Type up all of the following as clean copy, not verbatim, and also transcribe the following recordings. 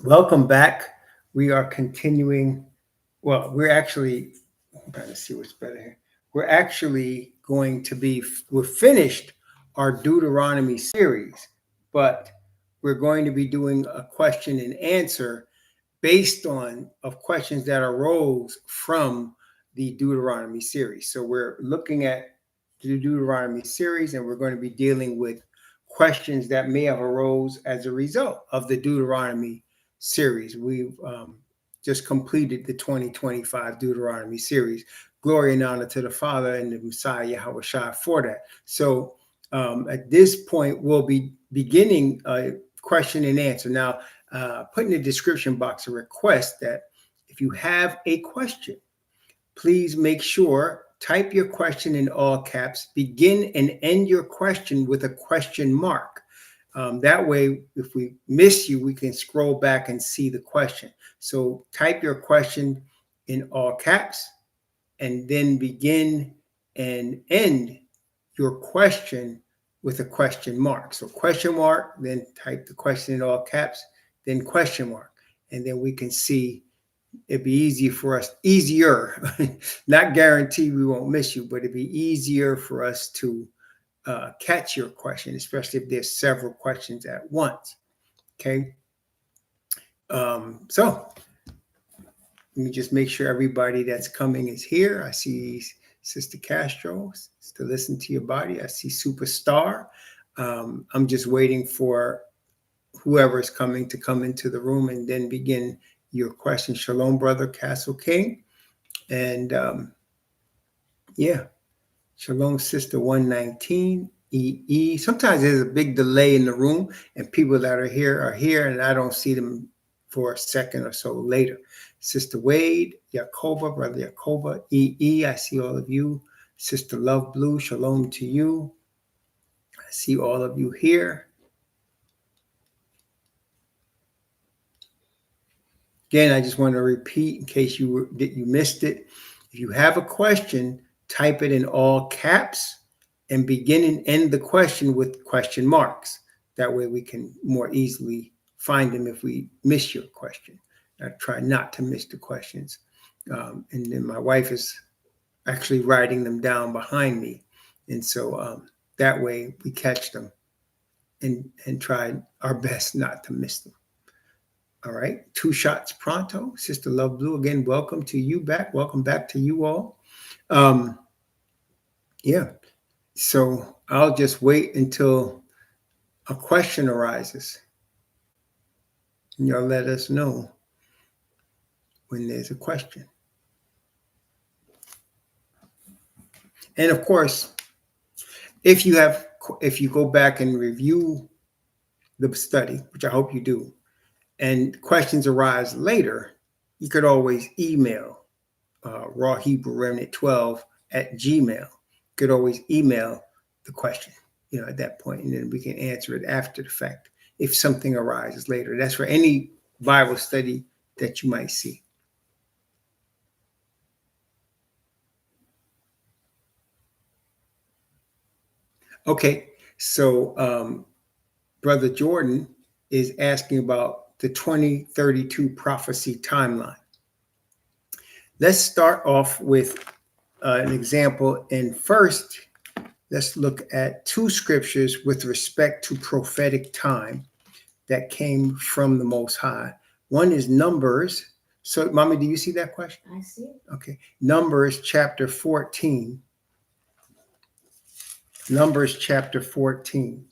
Welcome back. We are continuing. Well, I'm trying to see what's better here. We're actually going to be, we're finished our Deuteronomy series, but we're going to be doing a question and answer based on of questions that arose from the Deuteronomy series. So we're looking at the Deuteronomy series, and we're going to be dealing with questions that may have arose as a result of the Deuteronomy series. We've just completed the 2025 Deuteronomy series. Glory and honor to the Father and the Messiah Yahweh Shai for that. So at this point, we'll be beginning a question and answer. Now, put in the description box a request that if you have a question, please make sure type your question in all caps, begin and end your question with a question mark. That way, if we miss you, we can scroll back and see the question. So type your question in all caps and then begin and end your question with a question mark. So question mark, then type the question in all caps, then question mark. And then we can see it'd be easier, not guaranteed we won't miss you, but it'd be easier for us to catch your question, especially if there's several questions at once. Okay. So let me just make sure everybody that's coming is here. I see Sister Castro, to listen to your body. I see Superstar. I'm just waiting for whoever is coming to come into the room and then begin your question. Shalom, Brother Castle King. And yeah, Shalom, Sister 119. EE. Sometimes there's a big delay in the room and people that are here and I don't see them for a second or so later. Sister Wade, Yakoba, Brother Yakoba, EE. I see all of you. Sister Love Blue, shalom to you. I see all of you here. Again, I just want to repeat in case you missed it. If you have a question, type it in all caps and begin and end the question with question marks. That way we can more easily find them if we miss your question. I try not to miss the questions. And then my wife is actually writing them down behind me. And so that way we catch them and try our best not to miss them. All right. Two shots pronto. Sister Love Blue, again, welcome to you back. Welcome back to you all. Yeah. So I'll just wait until a question arises. And y'all let us know when there's a question. And of course, if you go back and review the study, which I hope you do, and questions arise later, you could always email Raw Hebrew Remnant 12 at Gmail. You could always email the question, at that point, and then we can answer it after the fact if something arises later. That's for any Bible study that you might see. Okay, so Brother Jordan is asking about the 2032 prophecy timeline. Let's start off with an example. And first, let's look at two scriptures with respect to prophetic time that came from the Most High. One is Numbers. So, Mama, do you see that question? I see. Okay. Numbers chapter 14. Numbers chapter 14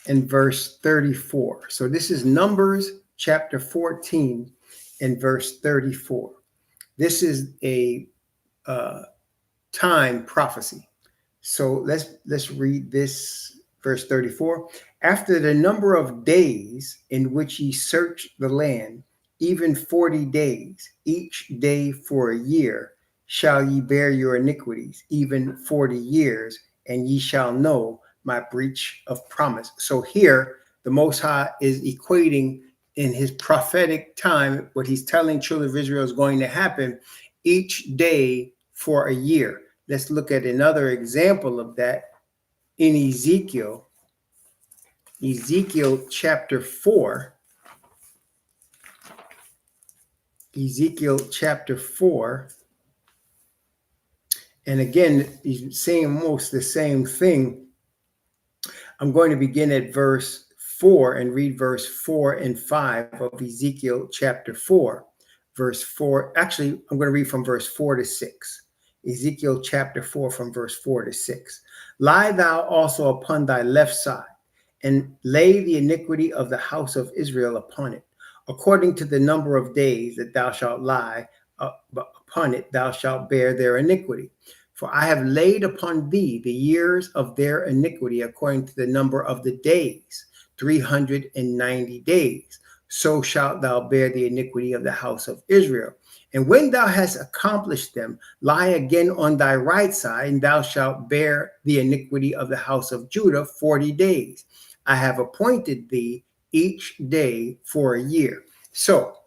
and verse 34. So this is Numbers chapter 14 and verse 34. This is a time prophecy. So let's read this verse 34. After the number of days in which ye search the land, even 40 days, each day for a year, shall ye bear your iniquities, even 40 years, and ye shall know my breach of promise. So here, the Most High is equating in his prophetic time what he's telling children of Israel is going to happen each day for a year. Let's look at another example of that in Ezekiel chapter 4 Ezekiel chapter 4. And again, he's saying almost the same thing. I'm going to begin at verse 4 and read verse 4 and 5 of Ezekiel chapter 4. Verse 4, actually, I'm going to read from verse 4 to 6. Ezekiel chapter 4 from verse 4 to 6. Lie thou also upon thy left side, and lay the iniquity of the house of Israel upon it. According to the number of days that thou shalt lie upon it, thou shalt bear their iniquity. For I have laid upon thee the years of their iniquity according to the number of the days, 390 days. So shalt thou bear the iniquity of the house of Israel. And when thou hast accomplished them, lie again on thy right side, and thou shalt bear the iniquity of the house of Judah 40 days. I have appointed thee each day for a year. So,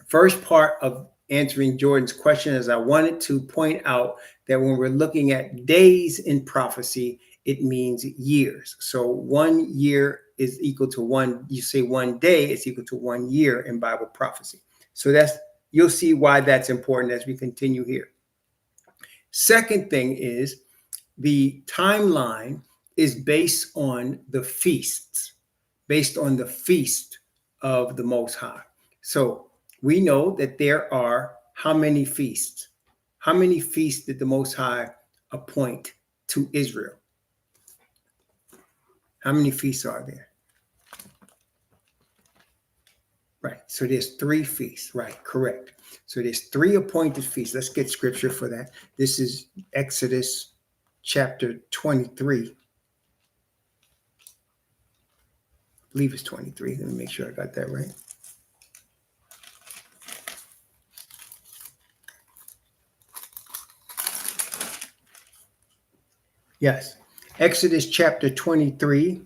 first part of answering Jordan's question is I wanted to point out that when we're looking at days in prophecy, it means years. So 1 year is equal to one, you say 1 day is equal to 1 year in Bible prophecy. So you'll see why that's important as we continue here. Second thing is the timeline is based on the feasts, based on the feast of the Most High. So we know that there are how many feasts? How many feasts did the Most High appoint to Israel? How many feasts are there? Right. So there's 3 feasts. Right. Correct. So there's 3 appointed feasts. Let's get scripture for that. This is Exodus chapter 23. I believe it's 23. Let me make sure I got that right. Yes. Exodus chapter 23.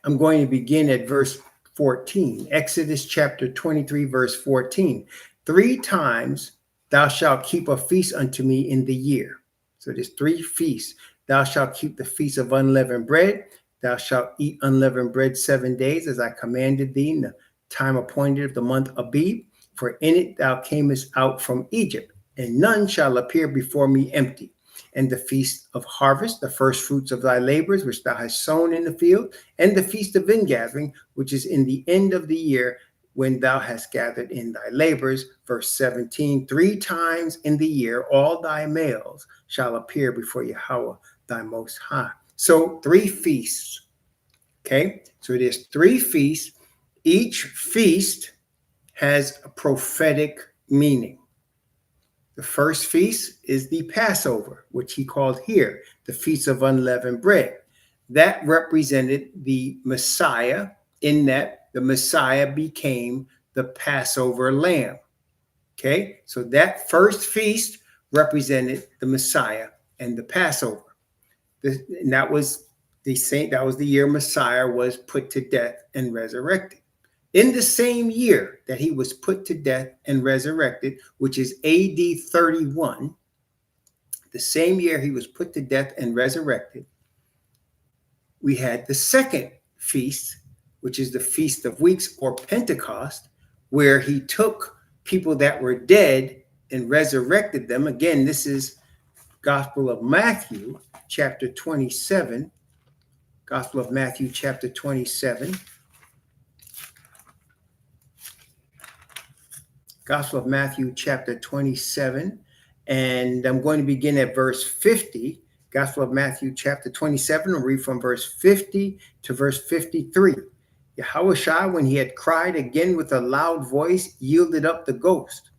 I'm going to begin at verse 14. Exodus chapter 23, verse 14. 3 times thou shalt keep a feast unto me in the year. So there's 3 feasts. Thou shalt keep the feast of unleavened bread. Thou shalt eat unleavened bread 7 days, as I commanded thee in the time appointed of the month Abib. For in it thou camest out from Egypt, and none shall appear before me empty. And the feast of harvest, the first fruits of thy labors, which thou hast sown in the field, and the feast of ingathering, which is in the end of the year, when thou hast gathered in thy labors. Verse 17, 3 times in the year all thy males shall appear before Yahweh thy Most High. So 3 feasts. Okay, so there's 3 feasts. Each feast has a prophetic meaning. The first feast is the Passover, which he called here the Feast of Unleavened Bread. That represented the Messiah, in that the Messiah became the Passover lamb. Okay, so that first feast represented the Messiah and the Passover. And that was the year Messiah was put to death and resurrected. In the same year that he was put to death and resurrected, which is AD 31, the same year he was put to death and resurrected, we had the second feast, which is the Feast of Weeks or Pentecost, where he took people that were dead and resurrected them. Again, this is Gospel of Matthew, chapter 27. Gospel of Matthew, chapter 27. Gospel of Matthew, chapter 27. And I'm going to begin at verse 50. Gospel of Matthew, chapter 27. I'll read from verse 50 to verse 53. Yahushua, when he had cried again with a loud voice, yielded up the ghost.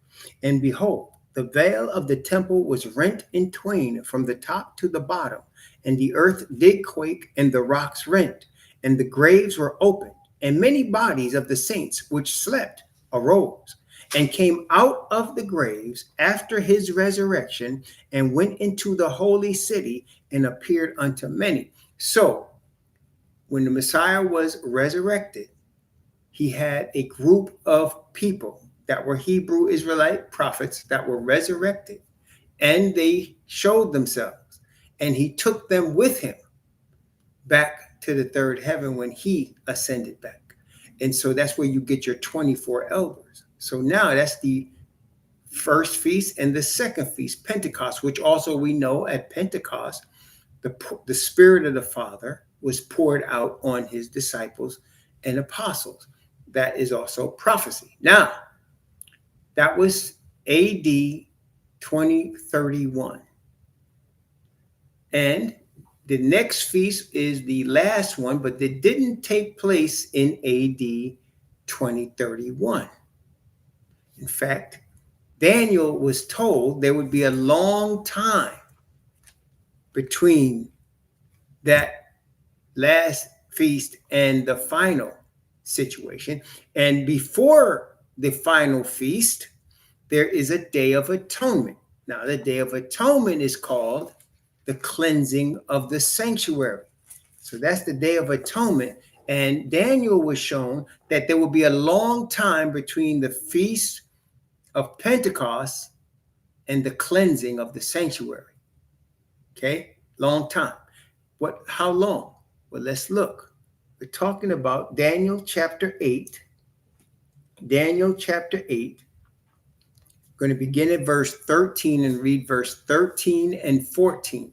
And behold, the veil of the temple was rent in twain from the top to the bottom. And the earth did quake, and the rocks rent, and the graves were opened. And many bodies of the saints which slept arose, and came out of the graves after his resurrection, and went into the holy city, and appeared unto many. So, when the Messiah was resurrected, he had a group of people that were Hebrew Israelite prophets that were resurrected, and they showed themselves, and he took them with him back to the third heaven when he ascended back. And so that's where you get your 24 elders. So now that's the first feast and the second feast, Pentecost, which also we know at Pentecost, the Spirit of the Father was poured out on his disciples and apostles. That is also prophecy. Now, that was AD 2031. And the next feast is the last one, but it didn't take place in AD 2031. In fact, Daniel was told there would be a long time between that last feast and the final situation. And before the final feast, there is a Day of Atonement. Now, the Day of Atonement is called the cleansing of the sanctuary. So that's the Day of Atonement. And Daniel was shown that there will be a long time between the feast of Pentecost and the cleansing of the sanctuary. Okay, long time. How long? Well, let's look. We're talking about Daniel chapter 8. Daniel chapter 8. We're going to begin at verse 13 and read verse 13 and 14.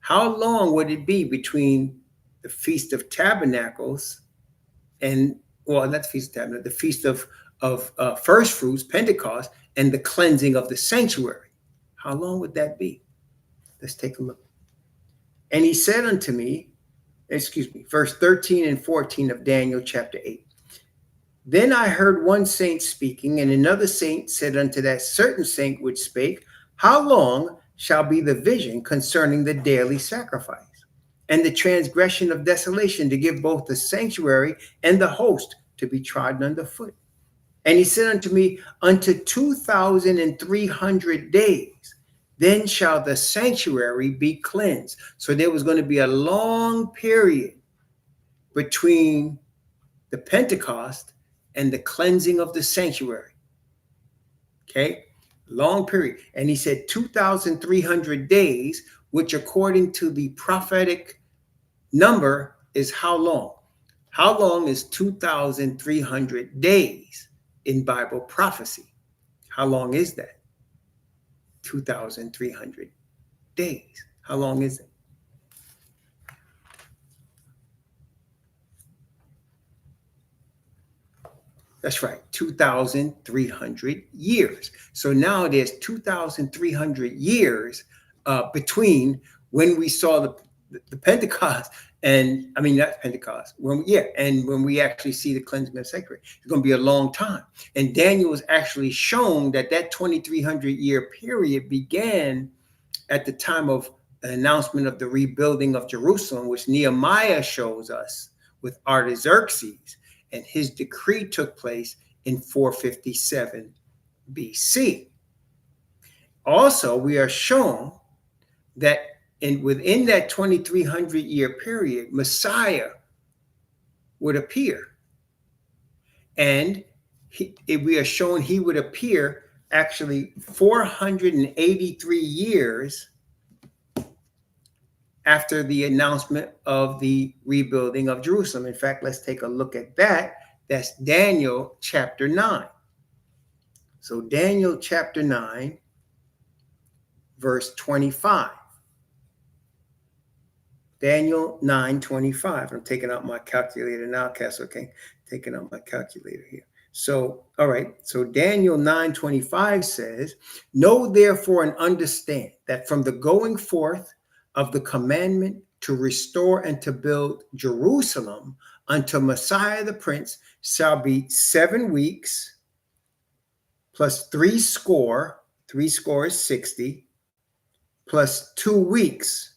How long would it be between the Feast of Tabernacles and, well, not the Feast of Tabernacles, the Feast of First Fruits, Pentecost, and the cleansing of the sanctuary? How long would that be? Let's take a look. And he said unto me, verse 13 and 14 of Daniel chapter 8. Then I heard one saint speaking, and another saint said unto that certain saint which spake, How long shall be the vision concerning the daily sacrifice, and the transgression of desolation, to give both the sanctuary and the host to be trodden under foot? And he said unto me, Unto 2,300 days, then shall the sanctuary be cleansed. So there was going to be a long period between the Pentecost and the cleansing of the sanctuary. Okay, long period. And he said 2,300 days, which according to the prophetic number is how long? How long is 2,300 days in Bible prophecy? How long is that? 2,300 days. How long is it? That's right, 2,300 years. So now there's 2,300 years between when we saw the Pentecost and, I mean, not Pentecost, and when we actually see the cleansing of the sanctuary. It's going to be a long time. And Daniel was actually shown that 2,300 year period began at the time of the announcement of the rebuilding of Jerusalem, which Nehemiah shows us with Artaxerxes. And his decree took place in 457 BC. Also, we are shown that within that 2,300 year period, Messiah would appear. And we are shown he would appear actually 483 years after the announcement of the rebuilding of Jerusalem. In fact, let's take a look at that. That's Daniel chapter 9. So Daniel chapter 9, verse 25. Daniel 9:25. I'm taking out my calculator now, Cass, okay? Taking out my calculator here. So, all right. So Daniel 9:25 says, Know therefore and understand that from the going forth of the commandment to restore and to build Jerusalem unto Messiah the Prince shall be 7 weeks plus 3 score is 60, plus 2 weeks,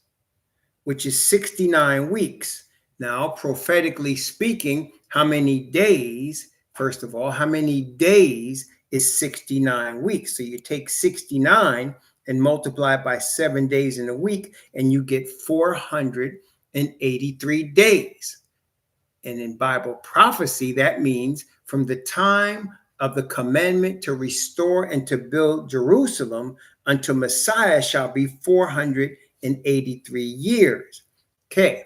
which is 69 weeks. Now, prophetically speaking, how many days, first of all, how many days is 69 weeks? So you take 69 and multiply by 7 days in a week, and you get 483 days. And in Bible prophecy, that means from the time of the commandment to restore and to build Jerusalem unto Messiah shall be 483 years. Okay,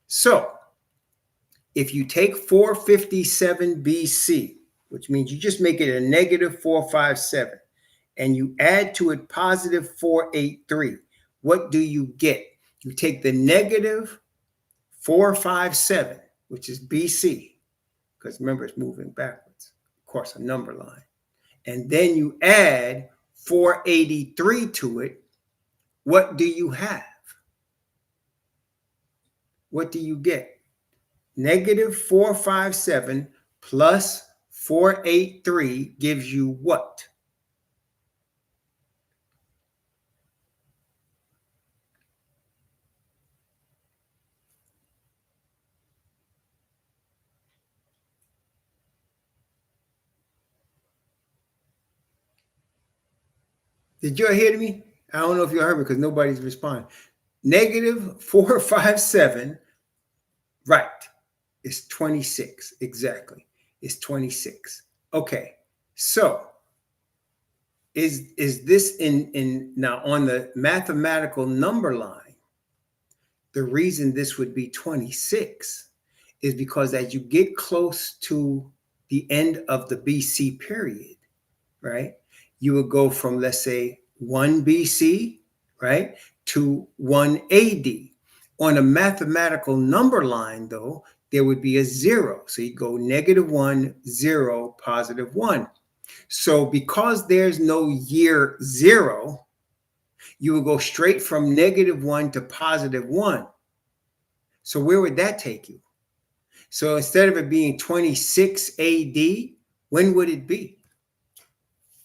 so if you take 457 BC which means you just make it a negative 457, and you add to it positive 483. What do you get? You take the negative 457, which is BC, because remember it's moving backwards, of course, a number line. And then you add 483 to it. What do you have? What do you get? Negative 457 plus 483 gives you what? Did you hear me? I don't know if you heard me because nobody's responding. Negative 457, right, is 26. Exactly. It's 26. Okay. So is this in now on the mathematical number line? The reason this would be 26 is because as you get close to the end of the BC period, right, you would go from, let's say, 1 BC, right, to 1 AD. On a mathematical number line, though, there would be a 0. So you go -1, 0, +1. So because there's no year 0, you would go straight from -1 to +1. So where would that take you? So instead of it being 26 AD, when would it be?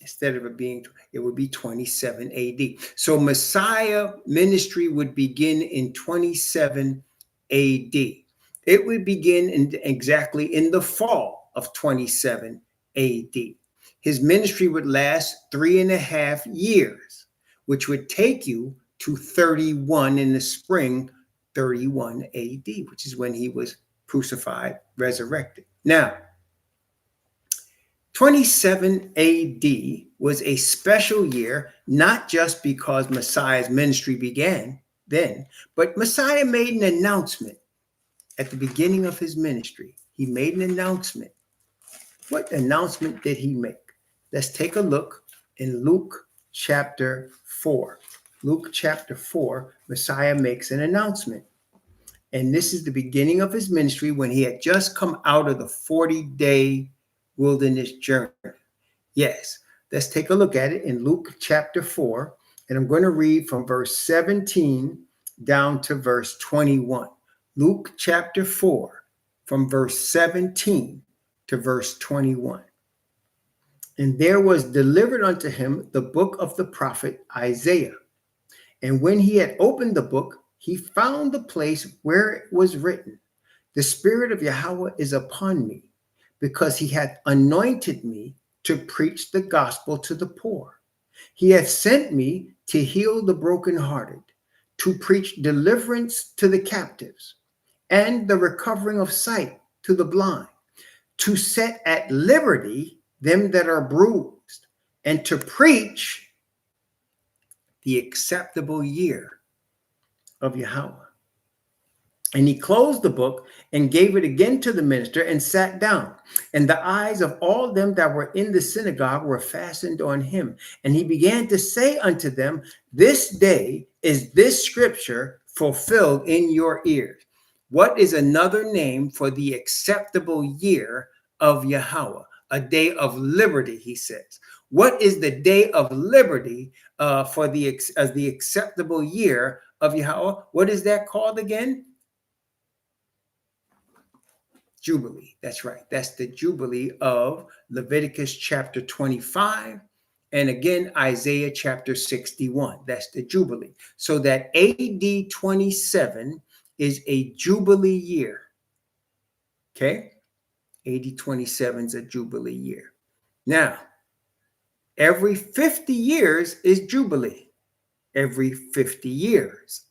Instead of it being, it would be 27 AD. So Messiah ministry would begin in 27 AD. It would begin exactly in the fall of 27 AD. His ministry would last 3.5 years, which would take you to 31 in the spring, 31 AD, which is when he was crucified, resurrected. Now, 27 AD was a special year, not just because Messiah's ministry began then, but Messiah made an announcement at the beginning of his ministry. He made an announcement. What announcement did he make? Let's take a look in Luke chapter 4. Luke chapter 4, Messiah makes an announcement. And this is the beginning of his ministry when he had just come out of the 40-day wilderness journey. Yes, let's take a look at it in Luke chapter 4. And I'm going to read from verse 17 down to verse 21. Luke chapter 4, from verse 17 to verse 21. And there was delivered unto him the book of the prophet Isaiah. And when he had opened the book, he found the place where it was written, "The Spirit of Yahweh is upon me, because he hath anointed me to preach the gospel to the poor. He hath sent me to heal the brokenhearted, to preach deliverance to the captives, and the recovering of sight to the blind, to set at liberty them that are bruised, and to preach the acceptable year of Yahweh." And he closed the book and gave it again to the minister and sat down. And the eyes of all them that were in the synagogue were fastened on him. And he began to say unto them, "This day is this scripture fulfilled in your ears." What is another name for the acceptable year of Yahweh? A day of liberty, he says. What is the day of liberty for the acceptable year of Yahweh? What is that called again? Jubilee. That's right. That's the Jubilee of Leviticus chapter 25. And again, Isaiah chapter 61. That's the Jubilee. So that AD 27 is a Jubilee year. Okay? AD 27 is a Jubilee year. Now, every 50 years is Jubilee. Every 50 years.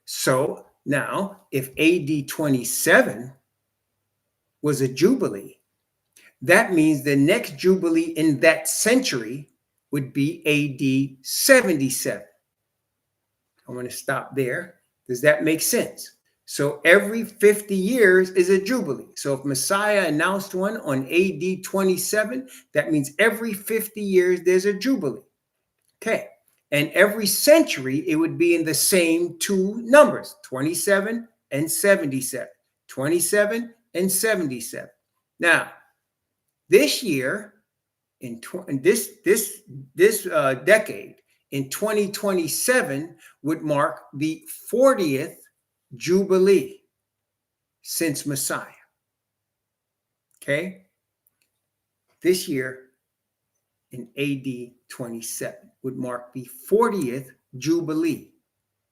So now, if AD 27 was a Jubilee, that means the next Jubilee in that century would be AD 77. I want to stop there. Does that make sense? So every 50 years is a Jubilee. So if Messiah announced one on AD 27, that means every 50 years there's a Jubilee. Okay. And every century, it would be in the same two numbers, 27 and 77. 27 and 77. Now, this year, in this decade, in 2027, would mark the 40th Jubilee since Messiah. Okay? This year, in AD 27, would mark the 40th Jubilee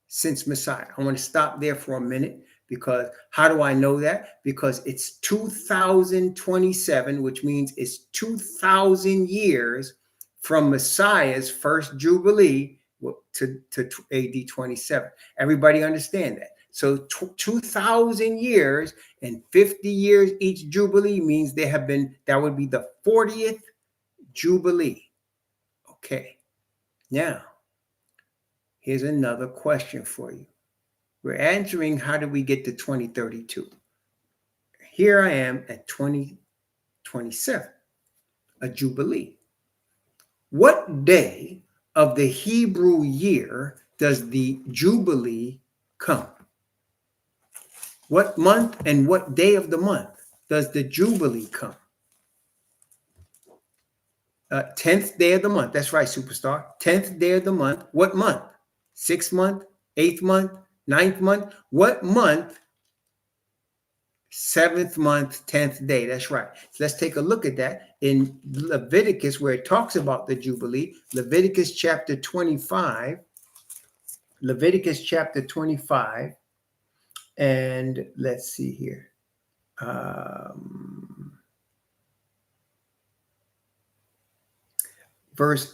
since Messiah. I want to stop there for a minute, because how do I know that? Because it's 2027, which means it's 2,000 years from Messiah's first Jubilee to AD 27. Everybody understand that? So 2,000 years and 50 years each Jubilee means that would be the 40th Jubilee. Okay. Now, here's another question for you. We're answering, how do we get to 2032? Here I am at 2027, a Jubilee. What day of the Hebrew year does the Jubilee come? What month and what day of the month does the Jubilee come? 10th day of the month. That's right, superstar. 10th day of the month. What month? 6th month, 8th month, 9th month. What month? 7th month, 10th day. That's right. So let's take a look at that in Leviticus, where it talks about the Jubilee. Leviticus chapter 25. Leviticus chapter 25. And let's see here.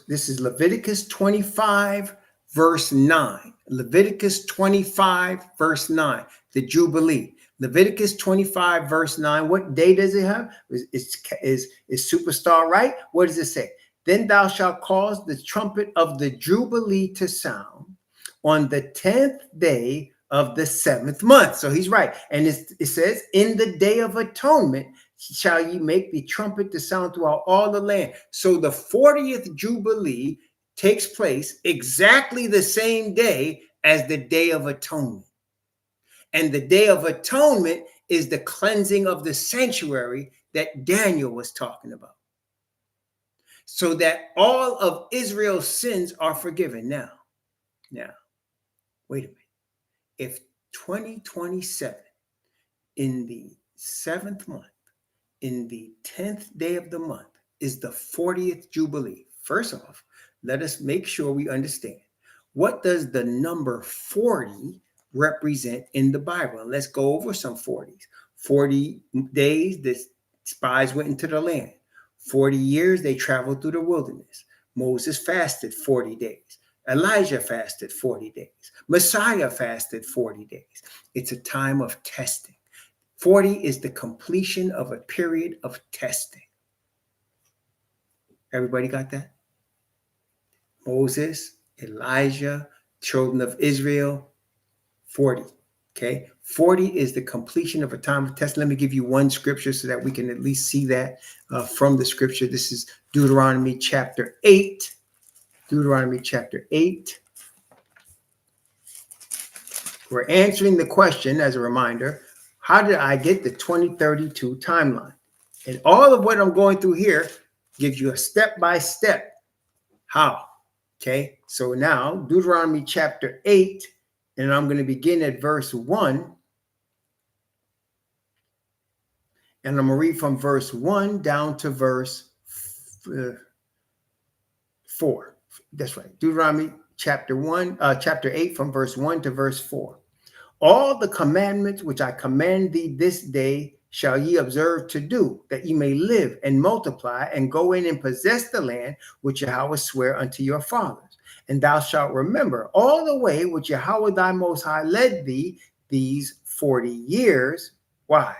This is Leviticus 25, verse 9. Leviticus 25, verse 9, the Jubilee. Leviticus 25, verse 9. What day does it have? Is superstar right? What does it say? Then thou shalt cause the trumpet of the Jubilee to sound on the 10th day of the 7th month. So he's right. And it says, in the day of atonement shall ye make the trumpet to sound throughout all the land. So the 40th Jubilee takes place exactly the same day as the Day of Atonement. And the Day of Atonement is the cleansing of the sanctuary that Daniel was talking about, so that all of Israel's sins are forgiven. Now, wait a minute. If 2027, in the 7th month, in the 10th day of the month, is the 40th Jubilee, first off, let us make sure we understand, what does the number 40 represent in the Bible? And let's go over some 40s. 40 days the spies went into the land. 40 years they traveled through the wilderness. Moses fasted 40 days. Elijah fasted 40 days. Messiah fasted 40 days. It's a time of testing. 40 is the completion of a period of testing. Everybody got that? Moses, Elijah, children of Israel, 40. Okay, 40 is the completion of a time of test. Let me give you one scripture so that we can at least see that from the scripture. This is Deuteronomy chapter 8. Deuteronomy chapter 8. We're answering the question, as a reminder, how did I get the 2032 timeline? And all of what I'm going through here gives you a step-by-step how. Okay, so now Deuteronomy chapter 8, and I'm going to begin at verse 1. And I'm going to read from verse 1 down to verse 4. That's right. Deuteronomy chapter 8, from verse 1 to verse 4. All the commandments which I command thee this day shall ye observe to do, that ye may live and multiply and go in and possess the land which Yahweh sware unto your fathers. And thou shalt remember all the way which Yahweh thy Most High led thee these 40 years. Why?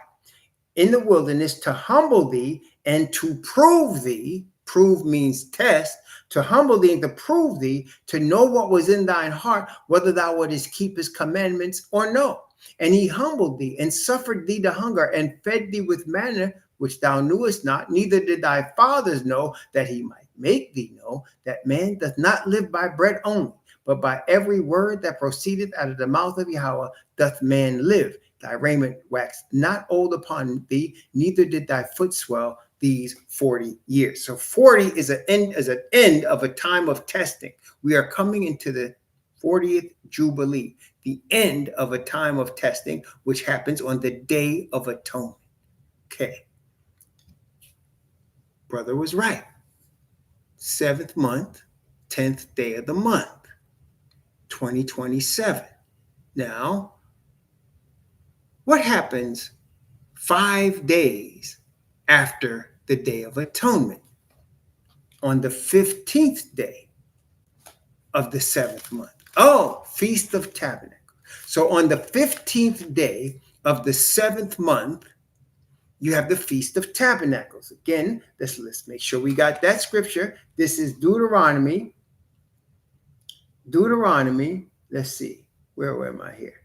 In the wilderness, to humble thee and to prove thee. Prove means test. To humble thee and to prove thee, to know what was in thine heart, whether thou wouldest keep his commandments or no. And he humbled thee and suffered thee to hunger and fed thee with manna, which thou knewest not, neither did thy fathers know, that he might make thee know that man doth not live by bread only, but by every word that proceedeth out of the mouth of Yahweh doth man live. Thy raiment waxed not old upon thee, neither did thy foot swell these 40 years. So 40 is an end of a time of testing. We are coming into the 40th Jubilee, the end of a time of testing, which happens on the Day of Atonement. Okay. Brother was right. 7th month, 10th day of the month, 2027. Now, what happens 5 days after the Day of Atonement? On the 15th day of the 7th month. Oh, Feast of Tabernacles. So on the 15th day of the 7th month, you have the Feast of Tabernacles. Again, let's make sure we got that scripture. This is Deuteronomy. Let's see. Where am I here?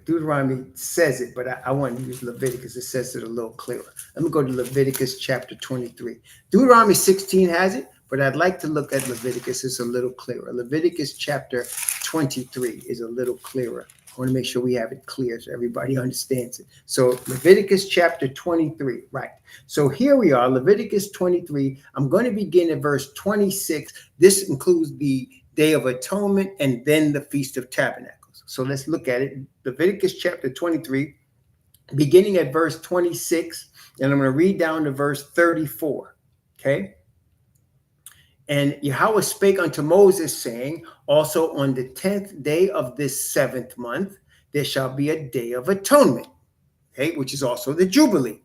Deuteronomy says it, but I want to use Leviticus. It says it a little clearer. Let me go to Leviticus chapter 23. Deuteronomy 16 has it, but I'd like to look at Leviticus. It's a little clearer. Leviticus chapter 23 is a little clearer. I want to make sure we have it clear so everybody understands it. So Leviticus chapter 23, right. So here we are, Leviticus 23. I'm going to begin at verse 26. This includes the Day of Atonement and then the Feast of Tabernacles. So let's look at it. Leviticus chapter 23, beginning at verse 26, and I'm going to read down to verse 34. Okay. And Yahweh spake unto Moses, saying, also on the 10th day of this 7th month, there shall be a day of atonement, okay, which is also the Jubilee.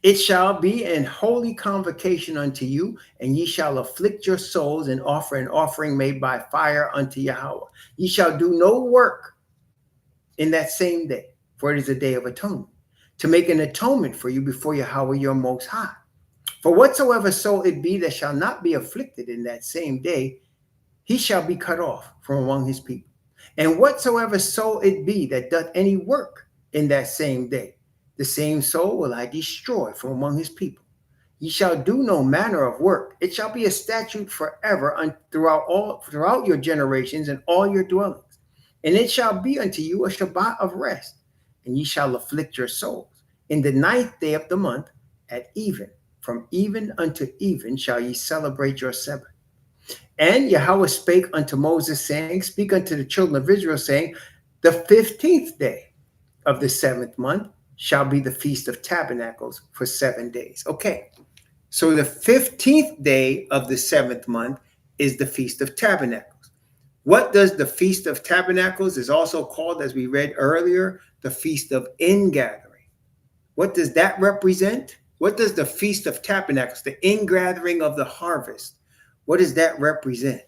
It shall be an holy convocation unto you, and ye shall afflict your souls and offer an offering made by fire unto Yahweh. Ye shall do no work in that same day, for it is a day of atonement, to make an atonement for you before Yahweh your Most High. For whatsoever soul it be that shall not be afflicted in that same day, he shall be cut off from among his people. And whatsoever soul it be that doth any work in that same day, the same soul will I destroy from among his people. Ye shall do no manner of work. It shall be a statute forever throughout your generations and all your dwellings. And it shall be unto you a Shabbat of rest, and ye shall afflict your souls. In the 9th day of the month, at even, from even unto even shall ye celebrate your Sabbath. And Yahweh spake unto Moses, saying, speak unto the children of Israel, saying, the 15th day of the 7th month shall be the Feast of Tabernacles for 7 days. Okay, so the 15th day of the 7th month is the Feast of Tabernacles. What does the Feast of Tabernacles is also called, as we read earlier, the Feast of Ingathering? What does that represent? What does the Feast of Tabernacles, the ingathering of the harvest, what does that represent?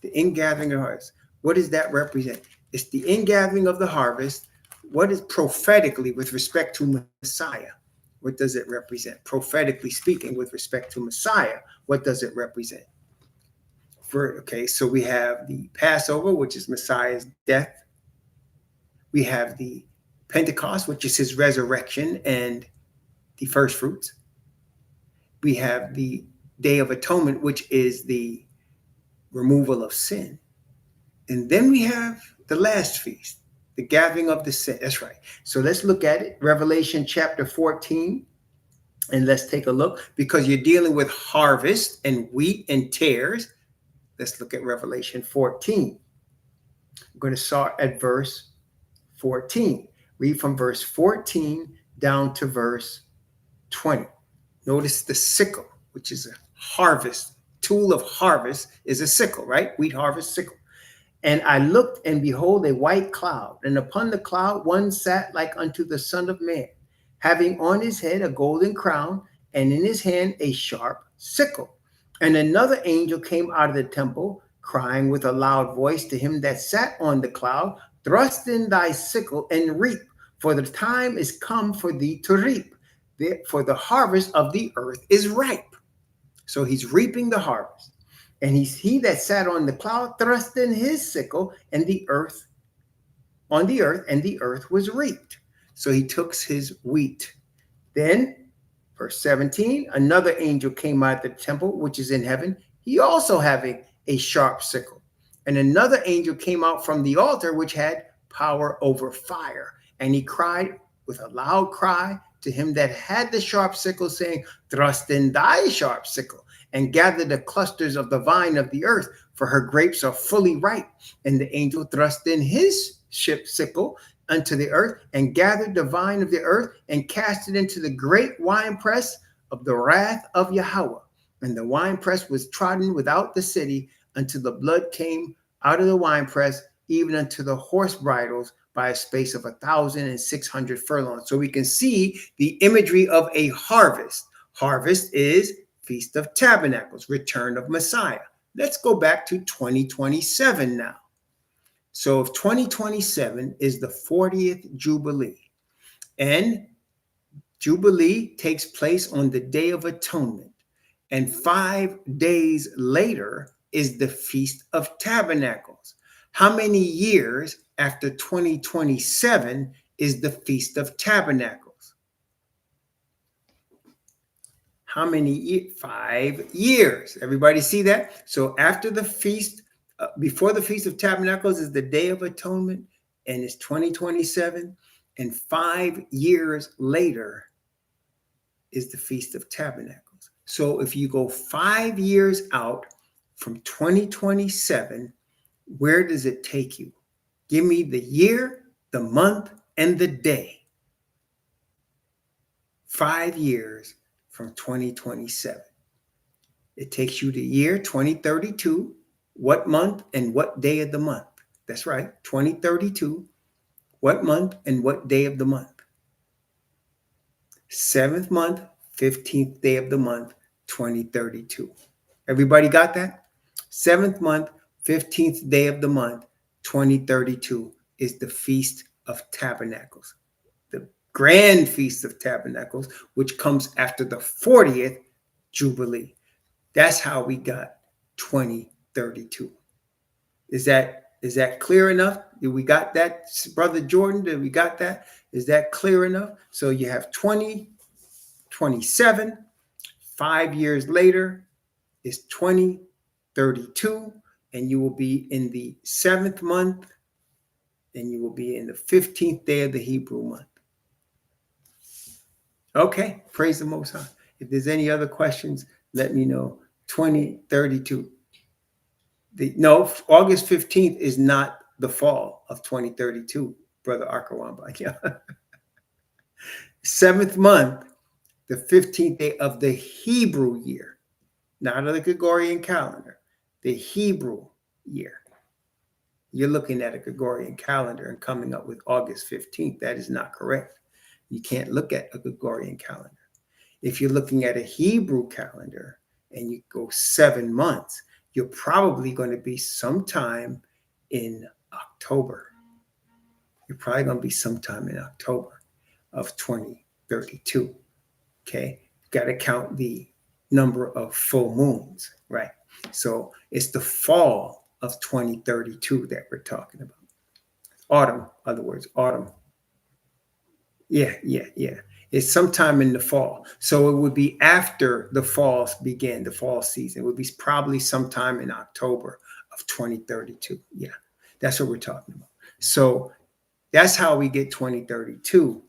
The ingathering of the harvest. What does that represent? It's the ingathering of the harvest. What is prophetically with respect to Messiah? What does it represent? Prophetically speaking, with respect to Messiah, what does it represent? Okay, so we have the Passover, which is Messiah's death. We have the Pentecost, which is his resurrection and the first fruits. We have the Day of Atonement, which is the removal of sin. And then we have the last feast, the gathering of the saints. That's right. So let's look at it. Revelation chapter 14. And let's take a look, because you're dealing with harvest and wheat and tares. Let's look at Revelation 14. I'm going to start at verse 14. Read from verse 14 down to verse 20. Notice the sickle, which is a harvest. Tool of harvest is a sickle, right? Wheat harvest, sickle. And I looked, and behold, a white cloud, and upon the cloud one sat like unto the Son of Man, having on his head a golden crown, and in his hand a sharp sickle. And another angel came out of the temple, crying with a loud voice to him that sat on the cloud, thrust in thy sickle and reap, for the time is come for thee to reap, for the harvest of the earth is ripe. So he's reaping the harvest. And he that sat on the cloud thrust in his sickle, and the earth on the earth, and the earth was reaped. So he took his wheat. Then, verse 17, another angel came out of the temple, which is in heaven, he also having a sharp sickle. And another angel came out from the altar, which had power over fire. And he cried with a loud cry to him that had the sharp sickle, saying, thrust in thy sharp sickle, and gather the clusters of the vine of the earth, for her grapes are fully ripe. And the angel thrust in his sickle unto the earth, and gathered the vine of the earth, and cast it into the great winepress of the wrath of Yahweh. And the winepress was trodden without the city, until the blood came out of the winepress, even unto the horse bridles, by a space of 1,600 furlongs. So we can see the imagery of a harvest. Harvest is Feast of Tabernacles, return of Messiah. Let's go back to 2027 now. So if 2027 is the 40th Jubilee, and Jubilee takes place on the Day of Atonement, and 5 days later is the Feast of Tabernacles. How many years after 2027 is the Feast of Tabernacles? How many years? 5 years. Everybody see that? So after the feast, before the Feast of Tabernacles is the Day of Atonement, and it's 2027, and 5 years later is the Feast of Tabernacles. So if you go 5 years out from 2027, where does it take you? Give me the year, the month, and the day. 5 years from 2027. It takes you the year 2032, what month and what day of the month. That's right, 2032, what month and what day of the month. 7th month, 15th day of the month, 2032. Everybody got that? 7th month, 15th day of the month, 2032 is the Feast of Tabernacles. The Grand Feast of Tabernacles, which comes after the 40th Jubilee. That's how we got 2032. Is that clear enough? Did we got that, Brother Jordan? Did we got that? Is that clear enough? So you have 2027. 5 years later is 2032, and you will be in the 7th month, and you will be in the 15th day of the Hebrew month. Okay, praise the Most High. If there's any other questions, let me know. 2032. No, August 15th is not the fall of 2032, Brother Akawamba. Yeah. 7th month, the 15th day of the Hebrew year, not of the Gregorian calendar, the Hebrew year. You're looking at a Gregorian calendar and coming up with August 15th. That is not correct. You can't look at a Gregorian calendar. If you're looking at a Hebrew calendar and you go 7 months, you're probably going to be sometime in October. You're probably going to be sometime in October of 2032. Okay. Got to count the number of full moons, right? So it's the fall of 2032 that we're talking about. Autumn, in other words, autumn. Yeah. It's sometime in the fall. So it would be after the fall began, the fall season. It would be probably sometime in October of 2032. Yeah, that's what we're talking about. So that's how we get 2032.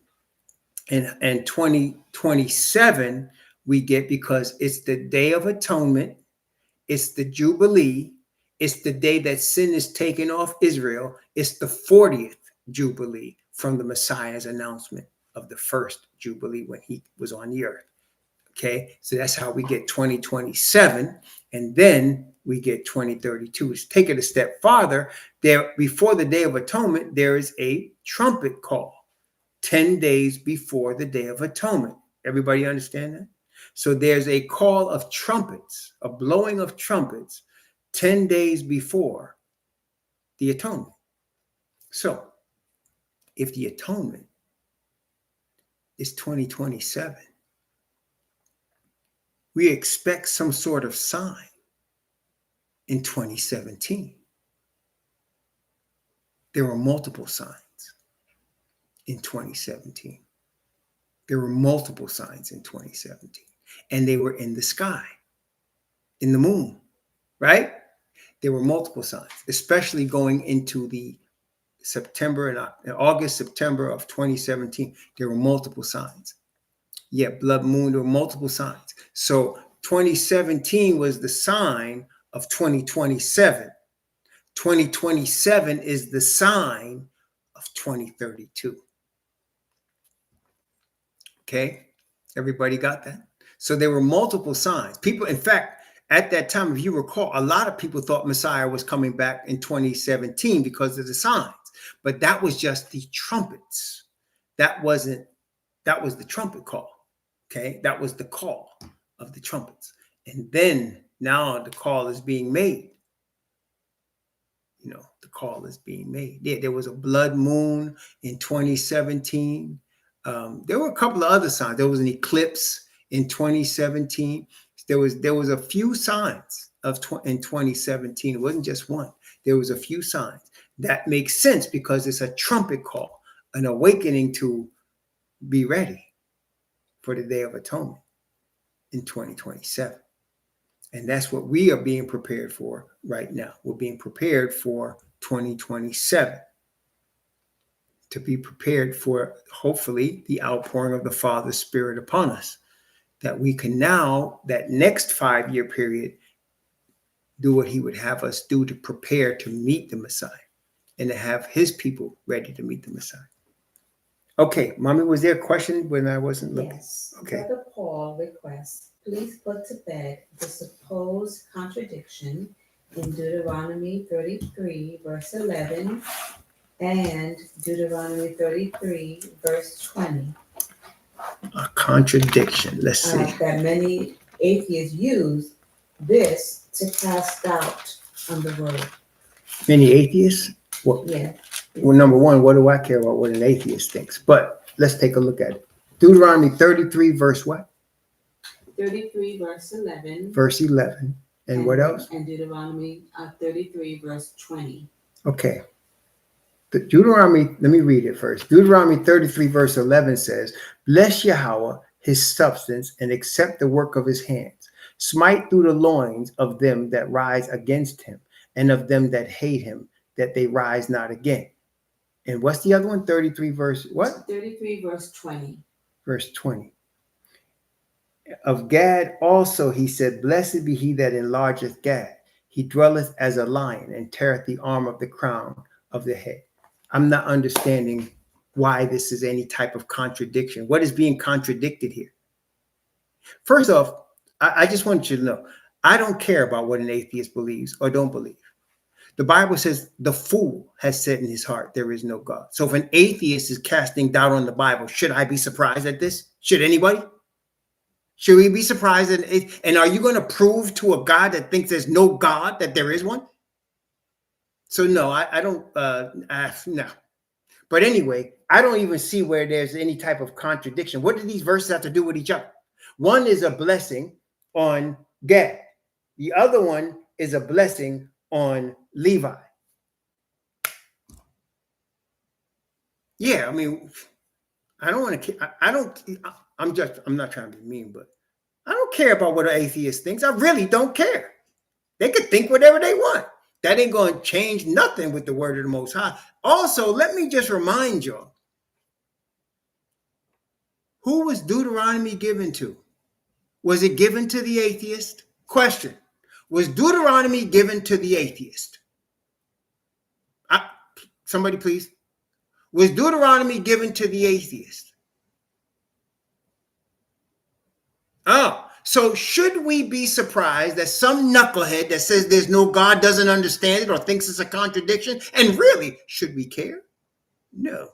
And 2027 we get because it's the Day of Atonement. It's the Jubilee. It's the day that sin is taken off Israel. It's the 40th Jubilee from the Messiah's announcement of the first Jubilee when he was on the earth. Okay, so that's how we get 2027, and then we get 2032. Let's take it a step farther. There, before the Day of Atonement, there is a trumpet call 10 days before the Day of Atonement. Everybody understand that? So there's a call of trumpets, a blowing of trumpets 10 days before the atonement. So if the atonement is 2027, We expect some sort of sign in 2017. There were multiple signs in 2017. There were multiple signs in 2017. And they were in the sky, in the moon, right? There were multiple signs, especially going into the September and August, September of 2017. There were multiple signs. Yeah, blood moon, there were multiple signs. So 2017 was the sign of 2027. 2027 is the sign of 2032. Okay, everybody got that? So there were multiple signs. People, in fact, at that time, if you recall, a lot of people thought Messiah was coming back in 2017 because of the signs. But that was just the trumpets. That was the trumpet call. Okay, that was the call of the trumpets. And then now the call is being made. The call is being made. Yeah, there was a blood moon in 2017. There were a couple of other signs. There was an eclipse in 2017. There was a few signs in 2017. It wasn't just one. There was a few signs. That makes sense because it's a trumpet call, an awakening to be ready for the Day of Atonement in 2027. And that's what we are being prepared for right now. We're being prepared for 2027 to be prepared for, hopefully, the outpouring of the Father's Spirit upon us, that we can now, that next 5-year period, do what he would have us do to prepare to meet the Messiah and to have his people ready to meet the Messiah. Okay, Mommy, was there a question when I wasn't looking? Yes. Okay. Brother Paul requests, please put to bed the supposed contradiction in Deuteronomy 33, verse 11, and Deuteronomy 33, verse 20. A contradiction. Let's see. That many atheists use this to cast doubt on the word. Many atheists? Well, Yeah. Well, number one, what do I care about what an atheist thinks? But let's take a look at it. Deuteronomy 33, verse what? 33, verse 11. Verse 11. And what else? And Deuteronomy 33, verse 20. Okay. The Deuteronomy, let me read it first. Deuteronomy 33, verse 11 says, bless Yahweh, his substance, and accept the work of his hands. Smite through the loins of them that rise against him, and of them that hate him, that they rise not again. And what's the other one? 33 verse what? 33 verse 20. Verse 20. Of Gad also he said, blessed be he that enlargeth Gad. He dwelleth as a lion and teareth the arm of the crown of the head. I'm not understanding why this is any type of contradiction. What is being contradicted here? First off, I just want you to know, I don't care about what an atheist believes or don't believe. The Bible says the fool has said in his heart, there is no God. So if an atheist is casting doubt on the Bible, should I be surprised at this? Should anybody? Should we be surprised at it? And are you going to prove to a God that thinks there's no God that there is one? So no, I don't, no. But anyway, I don't even see where there's any type of contradiction. What do these verses have to do with each other? One is a blessing on Gad. The other one is a blessing on Levi. Yeah, I mean, I don't want to, I'm not trying to be mean, but I don't care about what an atheist thinks. I really don't care. They could think whatever they want. That ain't going to change nothing with the word of the Most High. Also, let me just remind y'all, who was Deuteronomy given to? Was it given to the atheist? Question. Was Deuteronomy given to the atheist? Somebody please. Was Deuteronomy given to the atheist? Oh, so should we be surprised that some knucklehead that says there's no God doesn't understand it or thinks it's a contradiction? And really, should we care? No.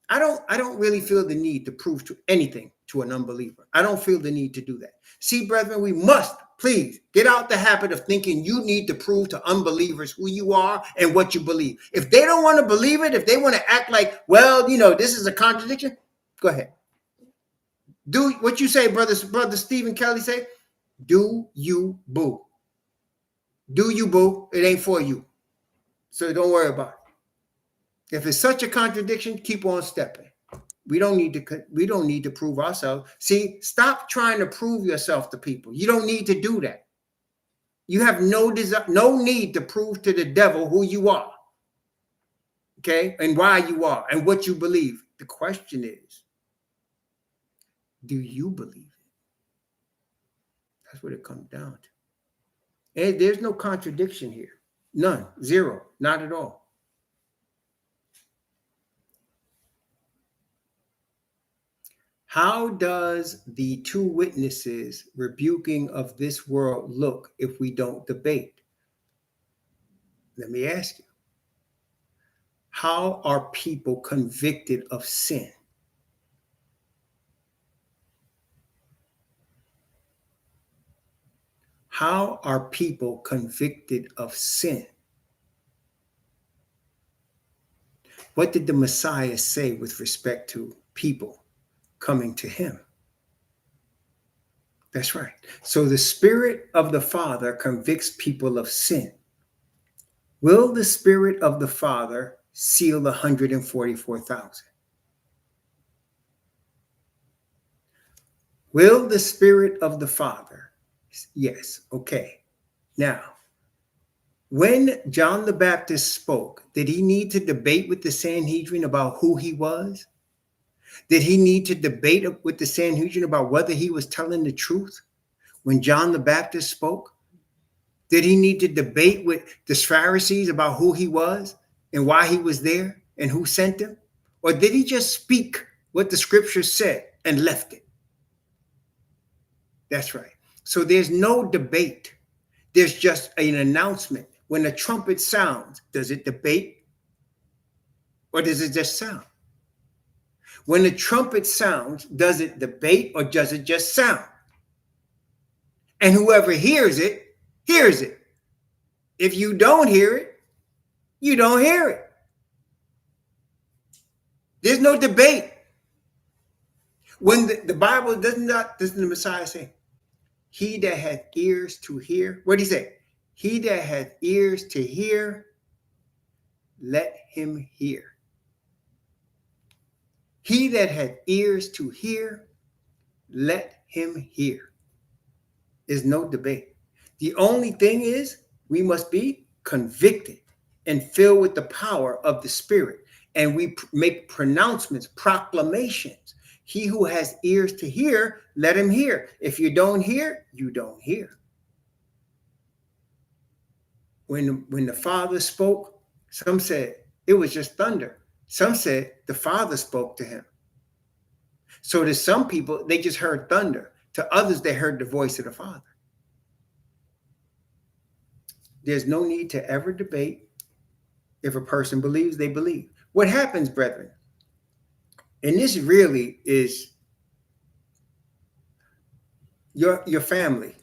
I don't really feel the need to prove to anything to an unbeliever. I don't feel the need to do that. See, brethren, we must please get out the habit of thinking you need to prove to unbelievers who you are and what you believe. If they don't want to believe it, if they want to act like, well, this is a contradiction, go ahead. Do what you say, brother Stephen Kelly say, do you boo. Do you boo. It ain't for you. So don't worry about it. If it's such a contradiction, keep on stepping. We don't need to prove ourselves. See, stop trying to prove yourself to people. You don't need to do that. You have no need to prove to the devil who you are. Okay? And why you are and what you believe. The question is, do you believe it? That's what it comes down to. And there's no contradiction here. None. Zero. Not at all. How does the two witnesses rebuking of this world look if we don't debate? Let me ask you. How are people convicted of sin? How are people convicted of sin? What did the Messiah say with respect to people coming to him? That's right. So the Spirit of the Father convicts people of sin. Will the Spirit of the Father seal the 144,000? Will the Spirit of the Father? Yes. Okay. Now, when John the Baptist spoke, did he need to debate with the Sanhedrin about who he was? Did he need to debate with the Sanhedrin about whether he was telling the truth when John the Baptist spoke? Did he need to debate with the Pharisees about who he was and why he was there and who sent him? Or did he just speak what the scripture said and left it? That's right. So there's no debate. There's just an announcement. When a trumpet sounds, does it debate or does it just sound? When the trumpet sounds, does it debate or does it just sound? And whoever hears it, hears it. If you don't hear it, you don't hear it. There's no debate. When the Bible doesn't the Messiah say, he that hath ears to hear, what did he say? He that hath ears to hear, let him hear. He that hath ears to hear, let him hear. There's no debate. The only thing is we must be convicted and filled with the power of the Spirit. And we make pronouncements, proclamations. He who has ears to hear, let him hear. If you don't hear, you don't hear. When the Father spoke, some said it was just thunder. Some said the Father spoke to him. So to some people, they just heard thunder. To others, they heard the voice of the Father. There's no need to ever debate. If a person believes, they believe. What happens, brethren? And this really is your family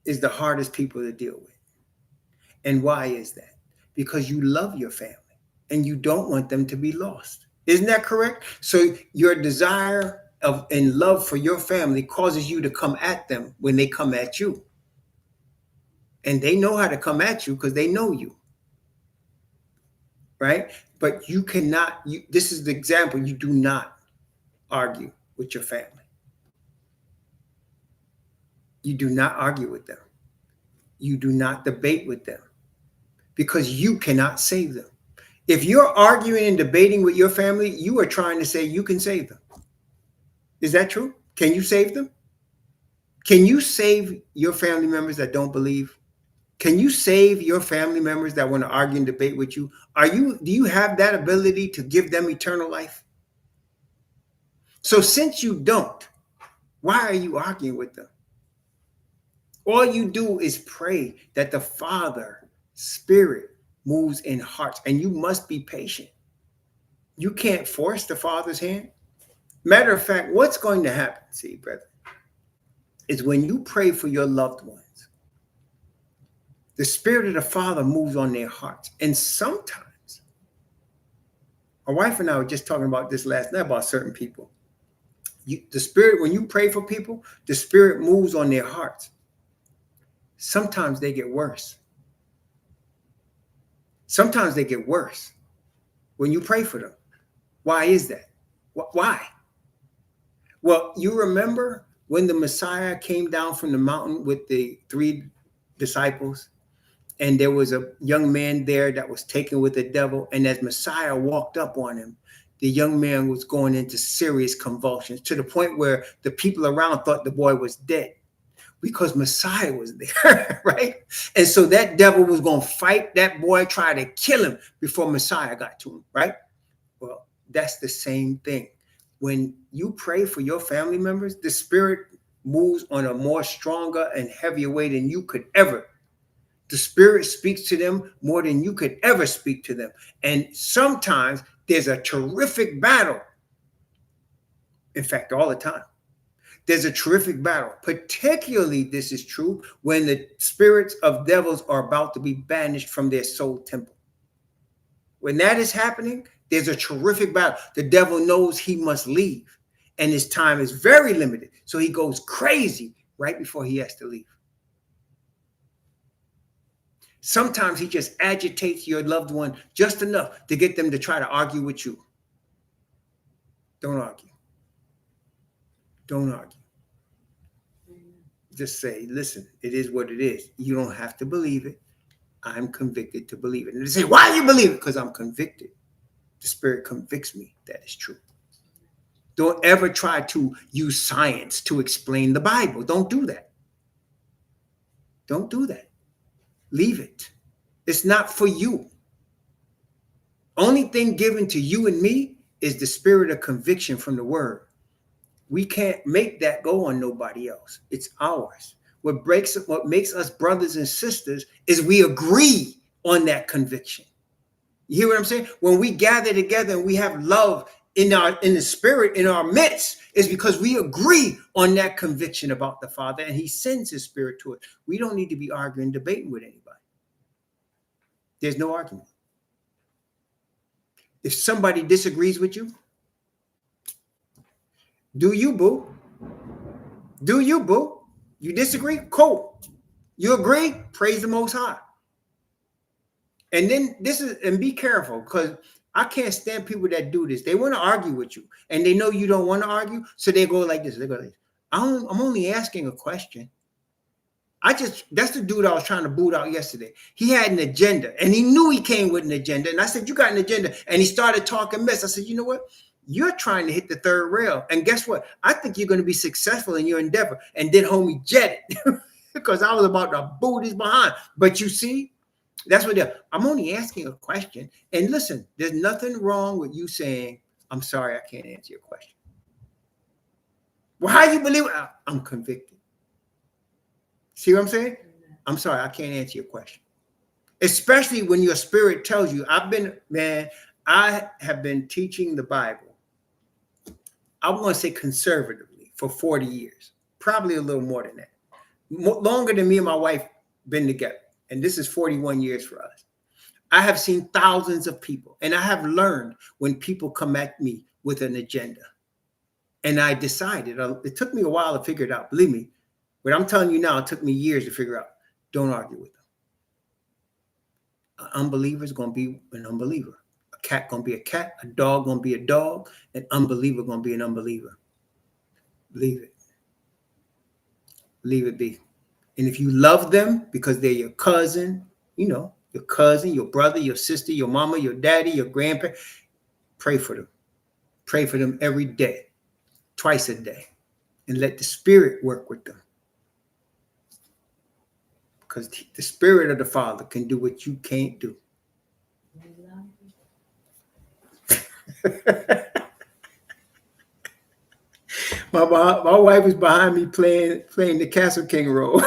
is the hardest people to deal with. And why is that? Because you love your family and you don't want them to be lost. Isn't that correct? So your desire of and love for your family causes you to come at them when they come at you. And they know how to come at you because they know you. Right? But you cannot, this is the example, you do not argue with your family. You do not argue with them. You do not debate with them because you cannot save them. If you're arguing and debating with your family, you are trying to say you can save them. Is that true? Can you save them? Can you save your family members that don't believe? Can you save your family members that want to argue and debate with you? Do you have that ability to give them eternal life? So since you don't, why are you arguing with them? All you do is pray that the Father Spirit moves in hearts, and you must be patient. You can't force the Father's hand. Matter of fact, what's going to happen, see, brethren, is when you pray for your loved ones, the Spirit of the Father moves on their hearts. And sometimes, my wife and I were just talking about this last night about certain people. The Spirit, when you pray for people, the Spirit moves on their hearts. Sometimes they get worse. Sometimes they get worse when you pray for them. Why is that? Why? Well, you remember when the Messiah came down from the mountain with the 3 disciples, and there was a young man there that was taken with the devil, and as Messiah walked up on him, the young man was going into serious convulsions to the point where the people around thought the boy was dead because Messiah was there, right? And so that devil was going to fight that boy, try to kill him before Messiah got to him, right? Well, that's the same thing. When you pray for your family members, the Spirit moves on a more stronger and heavier way than you could ever. The Spirit speaks to them more than you could ever speak to them. And sometimes there's a terrific battle. In fact, all the time. There's a terrific battle. Particularly, this is true when the spirits of devils are about to be banished from their soul temple. When that is happening, there's a terrific battle. The devil knows he must leave, and his time is very limited. So he goes crazy right before he has to leave. Sometimes he just agitates your loved one just enough to get them to try to argue with you. Don't argue. Don't argue. Just say, listen, it is what it is. You don't have to believe it. I'm convicted to believe it. And they say, why do you believe it? Because I'm convicted. The Spirit convicts me that is true. Don't ever try to use science to explain the Bible. Don't do that. Don't do that. Leave it. It's not for you. Only thing given to you and me is the spirit of conviction from the word. We can't make that go on nobody else. It's ours. What makes us brothers and sisters is we agree on that conviction. You hear what I'm saying? When we gather together and we have love in the spirit in our midst, is because we agree on that conviction about the Father, and he sends his Spirit to it. We don't need to be arguing, debating with anybody. There's no argument. If somebody disagrees with you, do you, boo? Do you, boo? You disagree? Cool. You agree? Praise the Most High. And then and be careful, because I can't stand people that do this. They want to argue with you, and they know you don't want to argue, so they go like this. They go like this. I'm only asking a question. That's the dude I was trying to boot out yesterday. He had an agenda, and he knew he came with an agenda. And I said, you got an agenda. And he started talking mess. I said, you know what? You're trying to hit the third rail. And guess what? I think you're going to be successful in your endeavor. And then homie jetted because I was about to boot his behind. But you see, that's what I'm only asking a question. And listen, there's nothing wrong with you saying, I'm sorry, I can't answer your question. Well, how you believe it? I'm convicted. See what I'm saying? I'm sorry, I can't answer your question. Especially when your spirit tells you, I have been teaching the Bible, I want to say conservatively, for 40 years, probably a little more than that. Longer than me and my wife been together. And this is 41 years for us. I have seen thousands of people, and I have learned when people come at me with an agenda. And I decided, it took me a while to figure it out, believe me. But I'm telling you now, it took me years to figure out, don't argue with them. An unbeliever is going to be an unbeliever. A cat going to be a cat. A dog going to be a dog. An unbeliever going to be an unbeliever. Leave it. Leave it be. And if you love them because they're your cousin, your cousin, your brother, your sister, your mama, your daddy, your grandparent, pray for them. Pray for them every day, twice a day, and let the Spirit work with them. Because the Spirit of the Father can do what you can't do. My wife is behind me playing the Castle King role.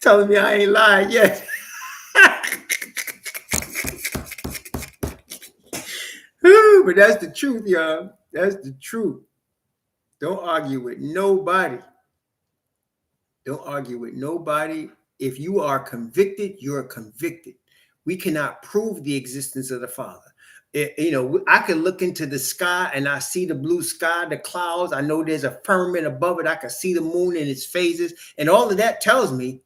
Telling me I ain't lying yet. But that's the truth, y'all. That's the truth. Don't argue with nobody. Don't argue with nobody. If you are convicted, you're convicted. We cannot prove the existence of the Father. I can look into the sky and I see the blue sky, the clouds. I know there's a firmament above it. I can see the moon in its phases. And all of that tells me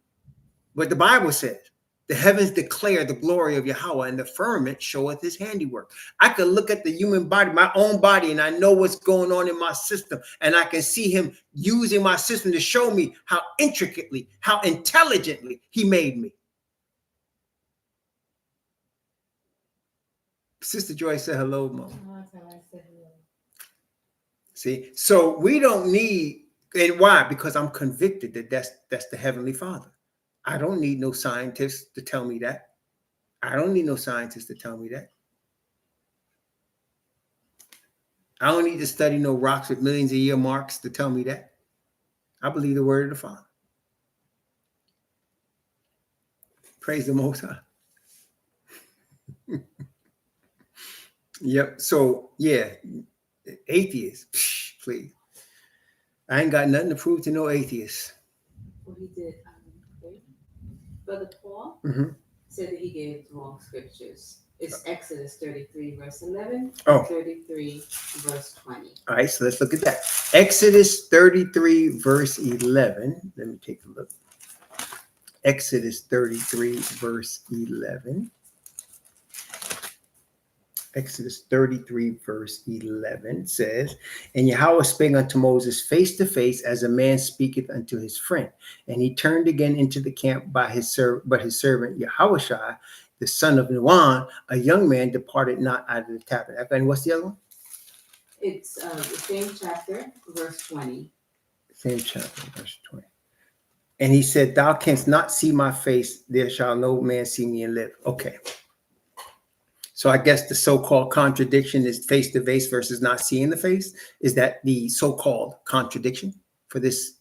what the Bible says. The heavens declare the glory of Yahweh, and the firmament showeth his handiwork. I can look at the human body, my own body, and I know what's going on in my system. And I can see him using my system to show me how intricately, how intelligently he made me. Sister Joy said hello, Mom. See, so we don't need, and why? Because I'm convicted that that's the Heavenly Father. I don't need no scientists to tell me that. I don't need no scientists to tell me that. I don't need to study no rocks with millions of year marks to tell me that. I believe the word of the Father. Praise the Most High. Yep. So, yeah, atheists, please. I ain't got nothing to prove to no atheists. Well, he did. Brother Paul said that he gave wrong scriptures. It's Exodus 33, verse 11, 33, verse 20. All right, so let's look at that. Exodus 33, verse 11. Let me take a look. Exodus 33, verse 11. Exodus 33, verse 11 says, and Yahweh spake unto Moses face to face, as a man speaketh unto his friend. And he turned again into the camp by his servant, but his servant Yahushua, the son of Nuan, a young man, departed not out of the tabernacle. And what's the other one? It's the same chapter, verse 20. Same chapter, verse 20. And he said, thou canst not see my face, there shall no man see me and live. Okay. So I guess the so-called contradiction is face-to-face versus not seeing the face. Is that the so-called contradiction for this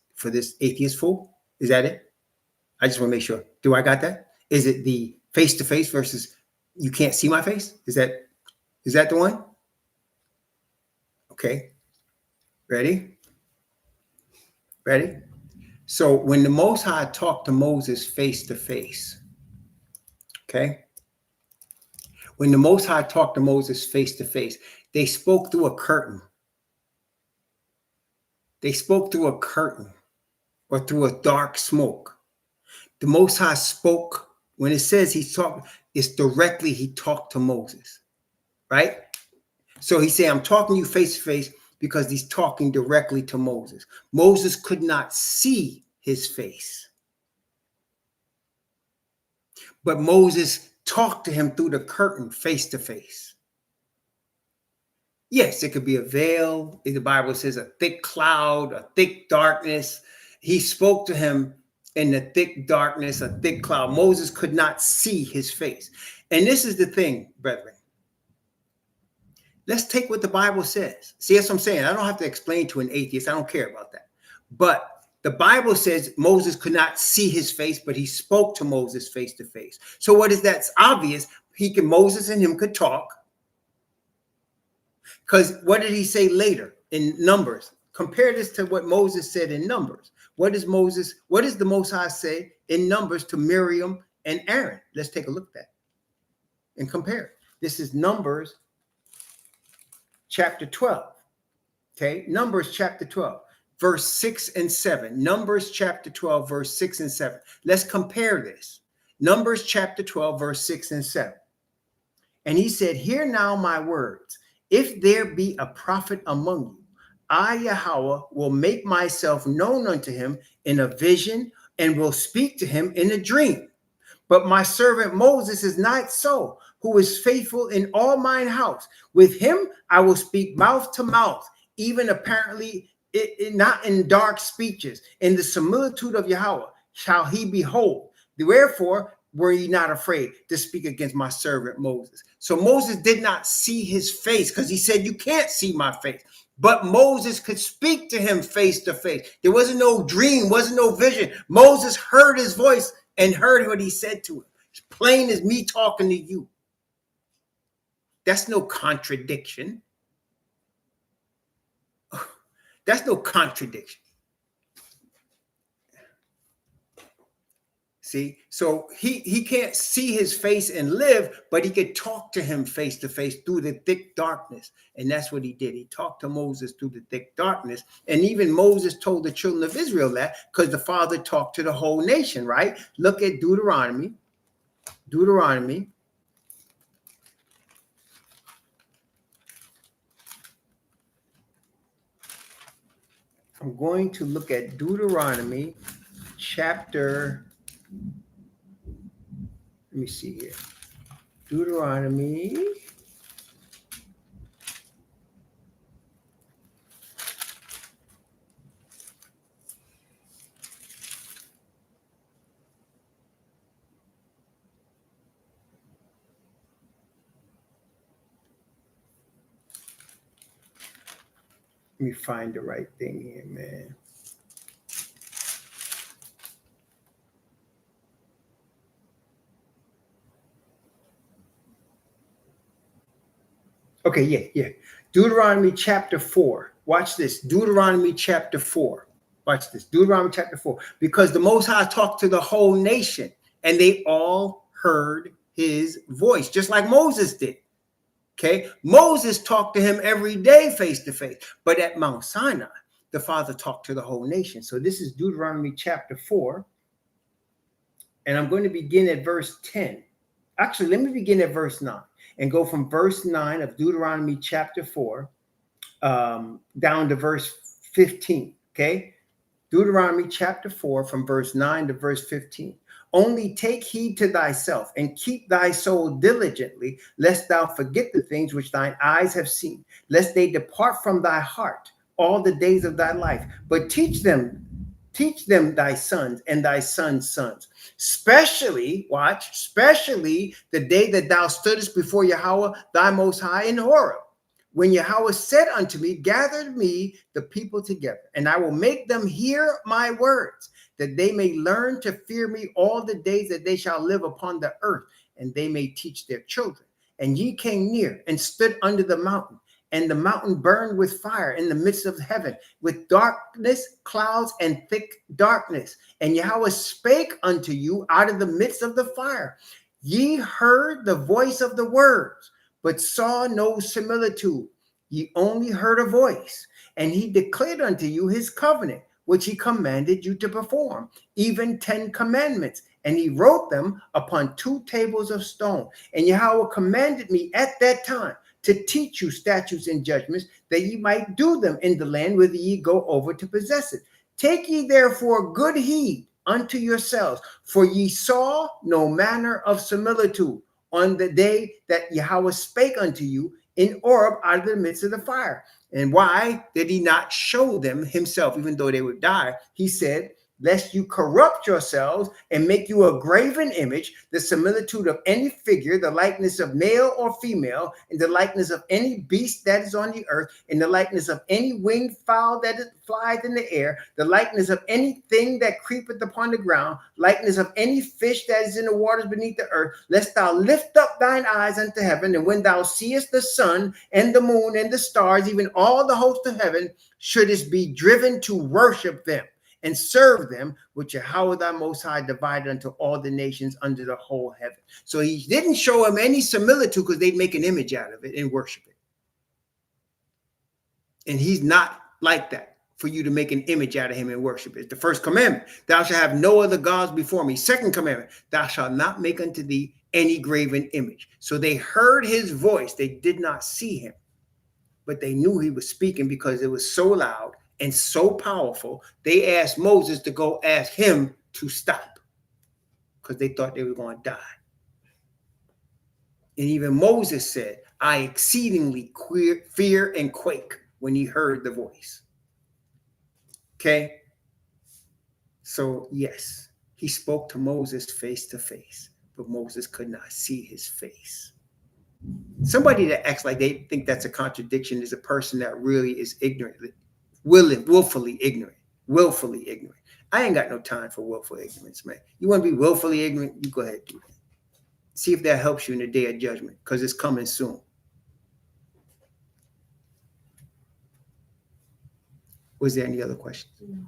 atheist fool? Is that it? I just want to make sure. Do I got that? Is it the face-to-face versus you can't see my face? Is that the one? Okay. Ready? So when the Most High talked to Moses face-to-face, okay? When the Most High talked to Moses face to face, they spoke through a curtain. They spoke through a curtain or through a dark smoke. The Most High spoke, when it says he talked, it's directly he talked to Moses, right? So he said, I'm talking to you face to face because he's talking directly to Moses. Moses could not see his face. But Moses talked to him through the curtain face to face. Yes, it could be a veil. The Bible says a thick cloud, a thick darkness. He spoke to him in the thick darkness, a thick cloud. Moses could not see his face. And this is the thing, brethren. Let's take what the Bible says. See, that's what I'm saying. I don't have to explain to an atheist. I don't care about that. But the Bible says Moses could not see his face, but he spoke to Moses face to face. So what is that? It's obvious. Moses and him could talk. Because what did he say later in Numbers? Compare this to what Moses said in Numbers. What does the Most High say in Numbers to Miriam and Aaron? Let's take a look at that and compare it. This is Numbers chapter 12. Okay, Numbers chapter 12, verse 6 and 7. Numbers chapter 12, verse 6 and 7. Let's compare this. Numbers chapter 12, verse 6 and 7. And he said, hear now my words. If there be a prophet among you, I, Yahweh, will make myself known unto him in a vision and will speak to him in a dream. But my servant Moses is not so, who is faithful in all mine house. With him I will speak mouth to mouth, even apparently not in dark speeches. In the similitude of Yahweh shall he behold. Wherefore were ye not afraid to speak against my servant Moses? So Moses did not see his face because he said, you can't see my face. But Moses could speak to him face to face. There wasn't no dream, wasn't no vision. Moses heard his voice and heard what he said to him. It's plain as me talking to you. That's no contradiction. That's no contradiction. See, so he can't see his face and live, but he could talk to him face to face through the thick darkness. And that's what he did. He talked to Moses through the thick darkness. And even Moses told the children of Israel that, because the Father talked to the whole nation, right? Look at Deuteronomy. I'm going to look at Deuteronomy chapter, let me see here. Deuteronomy. Let me find the right thing here, man. Okay, yeah. Deuteronomy chapter 4. Watch this. Deuteronomy chapter 4. Watch this. Deuteronomy chapter 4. Because the Most High talked to the whole nation, and they all heard his voice, just like Moses did. Okay, Moses talked to him every day face to face, but at Mount Sinai, the Father talked to the whole nation. So this is Deuteronomy chapter 4, and I'm going to begin at verse 10. Actually, let me begin at verse 9 and go from verse 9 of Deuteronomy chapter 4 down to verse 15. Okay, Deuteronomy chapter 4 from verse 9 to verse 15. Only take heed to thyself and keep thy soul diligently, lest thou forget the things which thine eyes have seen, lest they depart from thy heart all the days of thy life. But teach them thy sons and thy sons' sons, especially the day that thou stoodest before Yahweh thy Most High in Horeb, when Yahweh said unto me, gather me the people together, and I will make them hear my words, that they may learn to fear me all the days that they shall live upon the earth, and they may teach their children. And ye came near and stood under the mountain, and the mountain burned with fire in the midst of heaven, with darkness, clouds, and thick darkness. And Yahweh spake unto you out of the midst of the fire. Ye heard the voice of the words, but saw no similitude. Ye only heard a voice, and he declared unto you his covenant, which he commanded you to perform, even 10 commandments. And he wrote them upon 2 tables of stone. And Yahweh commanded me at that time to teach you statutes and judgments, that ye might do them in the land whither ye go over to possess it. Take ye therefore good heed unto yourselves, for ye saw no manner of similitude on the day that Yahweh spake unto you in Horeb out of the midst of the fire. And why did he not show them himself, even though they would die? He said, lest you corrupt yourselves and make you a graven image, the similitude of any figure, the likeness of male or female, and the likeness of any beast that is on the earth, and the likeness of any winged fowl that flieth in the air, the likeness of anything that creepeth upon the ground, likeness of any fish that is in the waters beneath the earth, lest thou lift up thine eyes unto heaven, and when thou seest the sun and the moon and the stars, even all the host of heaven, shouldest be driven to worship them and serve them, which Yahweh thy Most High divided unto all the nations under the whole heaven. So he didn't show him any similitude, because they'd make an image out of it and worship it. And he's not like that, for you to make an image out of him and worship it. The first commandment, thou shalt have no other gods before me. Second commandment, thou shalt not make unto thee any graven image. So they heard his voice. They did not see him, but they knew he was speaking, because it was so loud and so powerful. They asked Moses to go ask him to stop, because they thought they were going to die. And even Moses said, I exceedingly fear and quake when he heard the voice. Okay? So yes, he spoke to Moses face to face, but Moses could not see his face. Somebody that acts like they think that's a contradiction is a person that really is ignorant, willfully ignorant. I ain't got no time for willful ignorance, man. You want to be willfully ignorant? You go ahead and do that. See if that helps you in the day of judgment, because it's coming soon. Was there any other questions? No.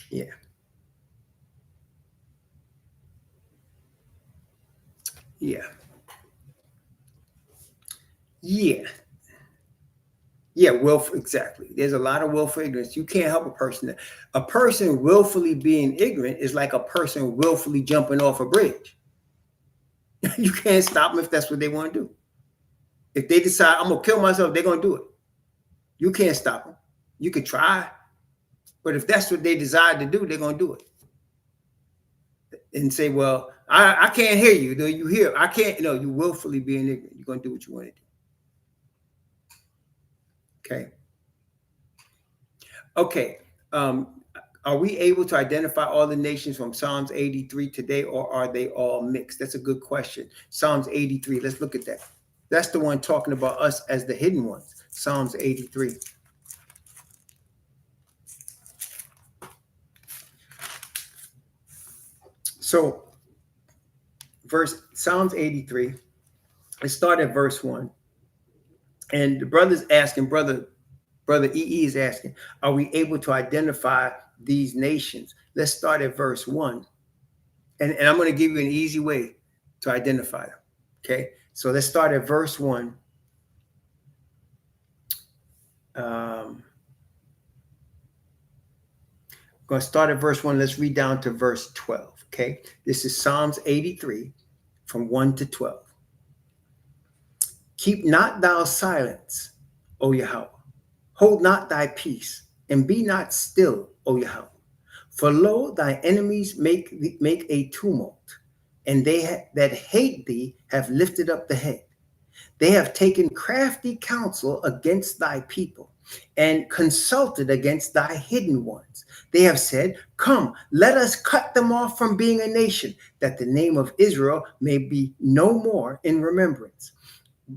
Yeah. Yeah. Yeah. Yeah, willful, exactly. There's a lot of willful ignorance. You can't help a person. A person willfully being ignorant is like a person willfully jumping off a bridge. You can't stop them if that's what they want to do. If they decide, I'm going to kill myself, they're going to do it. You can't stop them. You could try, but if that's what they decide to do, they're going to do it. And say, well, I can't hear you. Do you hear? I can't. No, you willfully being ignorant. You're going to do what you want to do. Okay. Okay. Are we able to identify all the nations from Psalms 83 today, or are they all mixed? That's a good question. Psalms 83. Let's look at that. That's the one talking about us as the hidden ones. Psalms 83. So, Psalms 83. Let's start at verse 1. And the brother's asking, brother EE is asking, are we able to identify these nations? Let's start at verse 1. And I'm going to give you an easy way to identify them. Okay. So let's start at verse 1. I'm going to start at verse 1. Let's read down to verse 12. Okay. This is Psalms 83 from 1 to 12. Keep not thou silence, O Yahweh. Hold not thy peace, and be not still, O Yahweh. For lo, thy enemies make a tumult, and they that hate thee have lifted up the head. They have taken crafty counsel against thy people, and consulted against thy hidden ones. They have said, come, let us cut them off from being a nation, that the name of Israel may be no more in remembrance.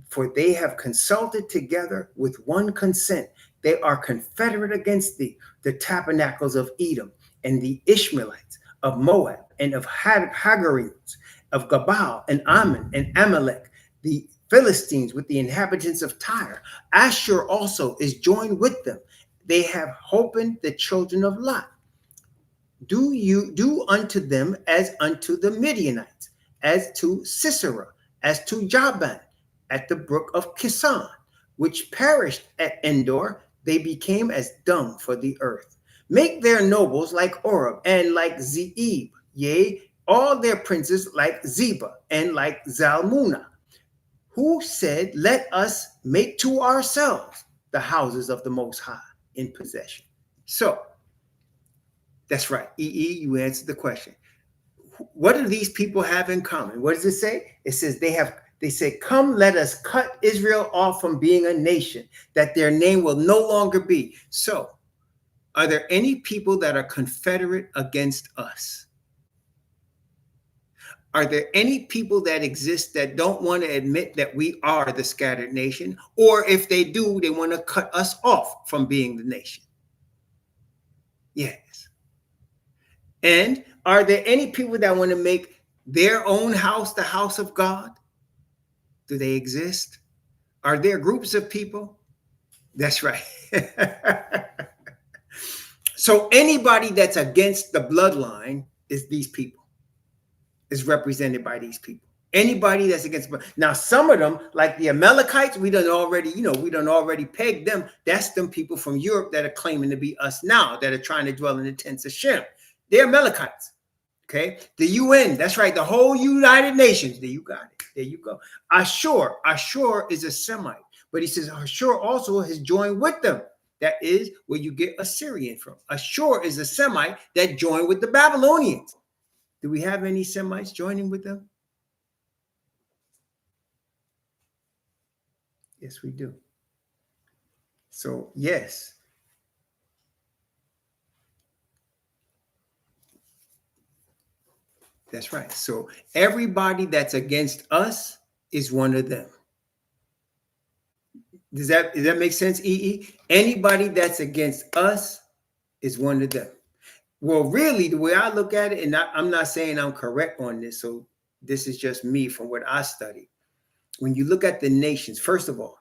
For they have consulted together with one consent. They are confederate against thee, the tabernacles of Edom, and the Ishmaelites of Moab, and of Hagarims, of Gabal, and Ammon, and Amalek, the Philistines with the inhabitants of Tyre. Ashur also is joined with them. They have holpen the children of Lot. Do unto them as unto the Midianites, as to Sisera, as to Jaban, at the brook of Kison, which perished at Endor. They became as dung for the earth. Make their nobles like Oreb and like Zeeb, yea, all their princes like Zeba and like Zalmunna, who said, let us make to ourselves the houses of the Most High in possession. So, that's right. EE, you answered the question. What do these people have in common? What does it say? It says they say, come, let us cut Israel off from being a nation, that their name will no longer be. So, are there any people that are confederate against us? Are there any people that exist that don't want to admit that we are the scattered nation? Or if they do, they want to cut us off from being the nation? Yes. And are there any people that want to make their own house the house of God? Do they exist? Are there groups of people? That's right. So anybody that's against the bloodline is these people, is represented by these people. Anybody that's against, now some of them, like the Amalekites, we done already pegged them. That's them people from Europe that are claiming to be us now, that are trying to dwell in the tents of Shem. They're Amalekites. Okay, the UN, that's right, the whole United Nations. There you got it. There you go. Ashur is a Semite, but he says Ashur also has joined with them. That is where you get Assyrian from. Ashur is a Semite that joined with the Babylonians. Do we have any Semites joining with them? Yes, we do. So, yes. That's right. So everybody that's against us is one of them. Does that make sense, EE? Anybody that's against us is one of them. Well, really, the way I look at it, and I'm not saying I'm correct on this, so this is just me from what I studied. When you look at the nations, first of all,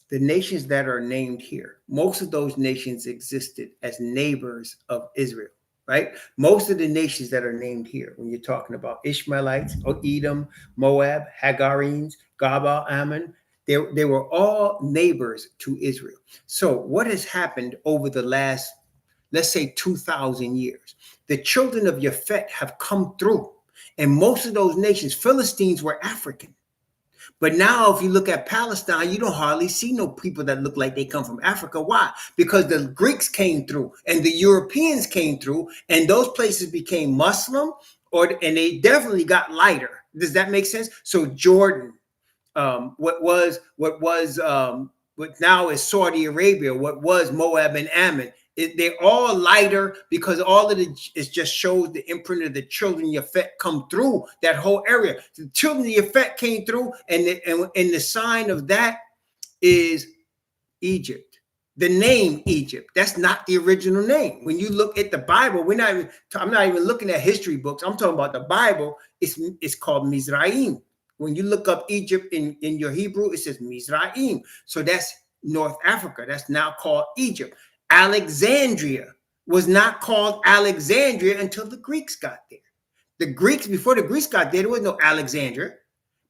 the nations that are named here, most of those nations existed as neighbors of Israel, right? Most of the nations that are named here, when you're talking about Ishmaelites, or Edom, Moab, Hagarenes, Gabal, Ammon, they were all neighbors to Israel. So what has happened over the last, let's say, 2,000 years? The children of Japhet have come through, and most of those nations, Philistines, were African. But now, if you look at Palestine, you don't hardly see no people that look like they come from Africa. Why? Because the Greeks came through and the Europeans came through, and those places became Muslim, and they definitely got lighter. Does that make sense? So Jordan, what now is Saudi Arabia, what was Moab and Ammon, they're all lighter because all of it just shows the imprint of the children of Japhet come through that whole area. The children of Japhet came through, and the sign of that is Egypt. The name Egypt, that's not the original name. When you look at the Bible, I'm not even looking at history books. I'm talking about the Bible. It's called Mizraim. When you look up Egypt in your Hebrew, it says Mizraim. So that's North Africa. That's now called Egypt. Alexandria was not called Alexandria until the Greeks got there. Before the Greeks got there was no Alexandria.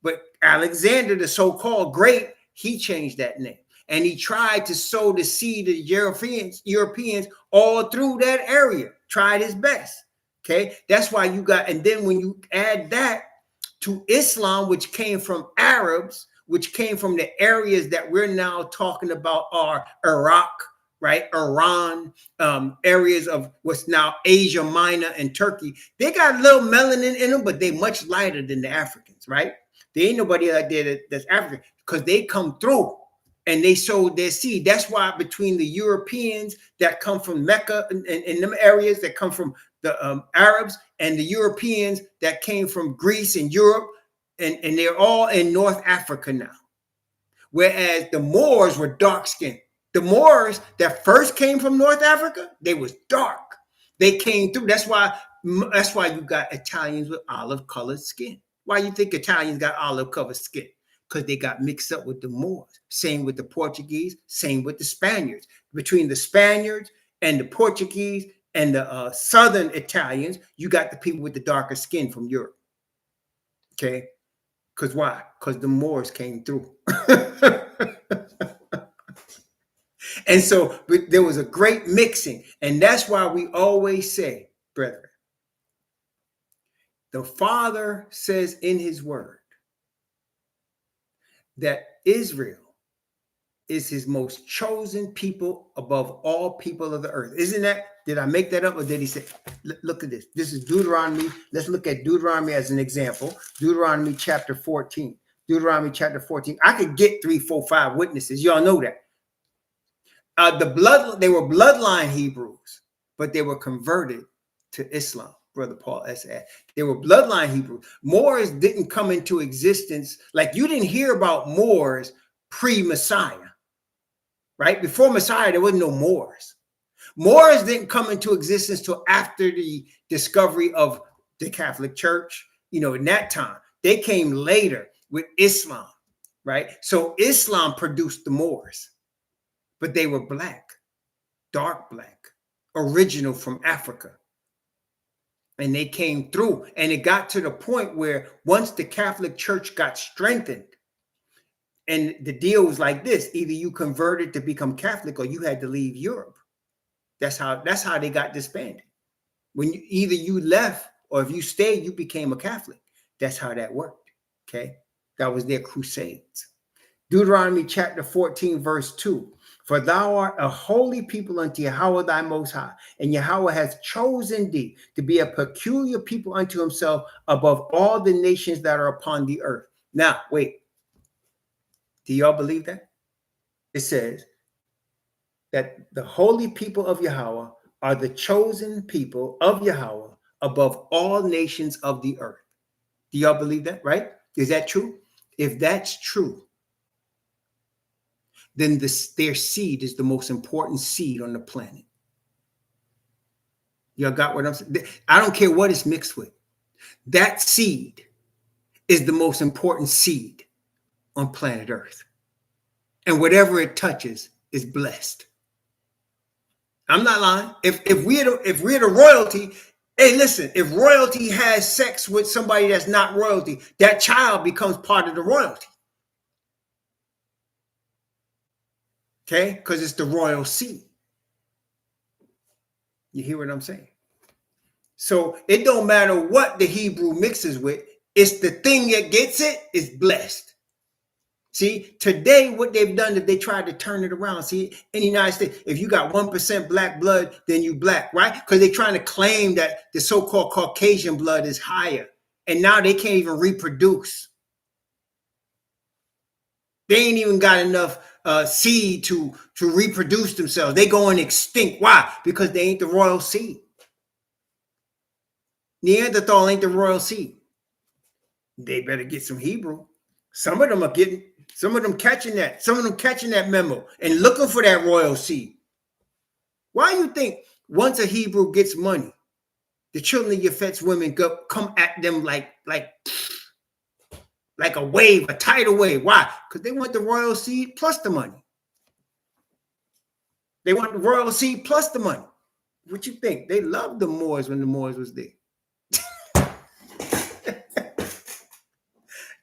But Alexander, the so-called great, he changed that name. And he tried to sow the seed of the Europeans all through that area. Tried his best. Okay. That's why you got, and then when you add that to Islam, which came from Arabs, which came from the areas that we're now talking about are Iraq, right? Iran, areas of what's now Asia Minor and Turkey. They got a little melanin in them, but they much lighter than the Africans, right? There ain't nobody out there that's African because they come through and they sowed their seed. That's why between the Europeans that come from Mecca and them areas that come from the Arabs and the Europeans that came from Greece and Europe, and they're all in North Africa now. Whereas the Moors were dark skinned. The Moors that first came from North Africa, they was dark. They came through. That's why you got Italians with olive colored skin. Why you think Italians got olive colored skin? Because they got mixed up with the Moors. Same with the Portuguese, same with the Spaniards. Between the Spaniards and the Portuguese and the Southern Italians, you got the people with the darker skin from Europe. Okay? Because why? Because the Moors came through. And so there was a great mixing. And that's why we always say, brethren, the Father says in his word that Israel is his most chosen people above all people of the earth. Isn't that? Did I make that up, or did he say, look at this. This is Deuteronomy. Let's look at Deuteronomy as an example. Deuteronomy chapter 14. Deuteronomy chapter 14. I could get 3, 4, 5 witnesses. Y'all know that. They were bloodline Hebrews, but they were converted to Islam. Brother Paul S.A. They were bloodline Hebrews. Moors didn't come into existence. Like you didn't hear about Moors pre-Messiah, right? Before Messiah, there wasn't no Moors. Moors didn't come into existence till after the discovery of the Catholic Church. In that time, they came later with Islam, right? So Islam produced the Moors. But they were black, dark black, original from Africa. And they came through. And it got to the point where once the Catholic Church got strengthened, and the deal was like this: either you converted to become Catholic or you had to leave Europe. That's how they got disbanded. When either you left or if you stayed, you became a Catholic. That's how that worked. Okay. That was their crusades. Deuteronomy chapter 14, verse 2. For thou art a holy people unto Yahweh thy most high, and Yahweh has chosen thee to be a peculiar people unto himself above all the nations that are upon the earth. Now, wait. Do y'all believe that? It says that the holy people of Yahweh are the chosen people of Yahweh above all nations of the earth. Do y'all believe that, right? Is that true? If that's true, then their seed is the most important seed on the planet. Y'all got what I'm saying? I don't care what it's mixed with. That seed is the most important seed on planet Earth. And whatever it touches is blessed. I'm not lying. If we're the royalty, hey, listen, if royalty has sex with somebody that's not royalty, that child becomes part of the royalty. Okay? Because it's the royal seed. You hear what I'm saying? So it don't matter what the Hebrew mixes with, it's the thing that gets it is blessed. See, today what they've done is they tried to turn it around. See, in the United States, if you got 1% black blood, then you black, right? Because they're trying to claim that the so-called Caucasian blood is higher. And now they can't even reproduce. They ain't even got enough seed to reproduce themselves. They going extinct. Why? Because they ain't the royal seed. Neanderthal ain't the royal seed. They better get some Hebrew. Some of them catching that memo and looking for that royal seed. Why you think once a Hebrew gets money, the children of Yafet's women come at them like a wave, a tidal wave? Why? Because they want the royal seed plus the money. They want the royal seed plus the money. What you think? They loved the Moors when the Moors was there.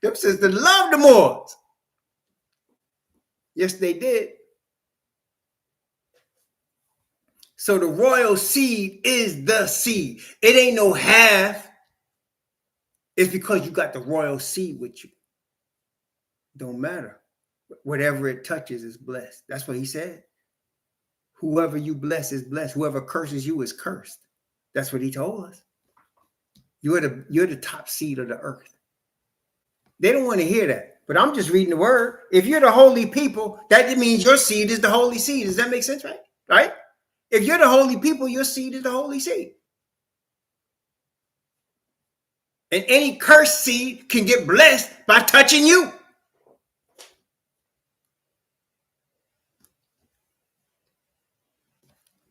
Them sisters loved the Moors. Yes, they did. So the royal seed is the seed. It ain't no half. It's because you got the royal seed with you. Don't matter. Whatever it touches is blessed. That's what he said. Whoever you bless is blessed. Whoever curses you is cursed. That's what he told us. You're the top seed of the earth. They don't want to hear that. But I'm just reading the word. If you're the holy people, that means your seed is the holy seed. Does that make sense, right? Right? If you're the holy people, your seed is the holy seed. And any cursed seed can get blessed by touching you.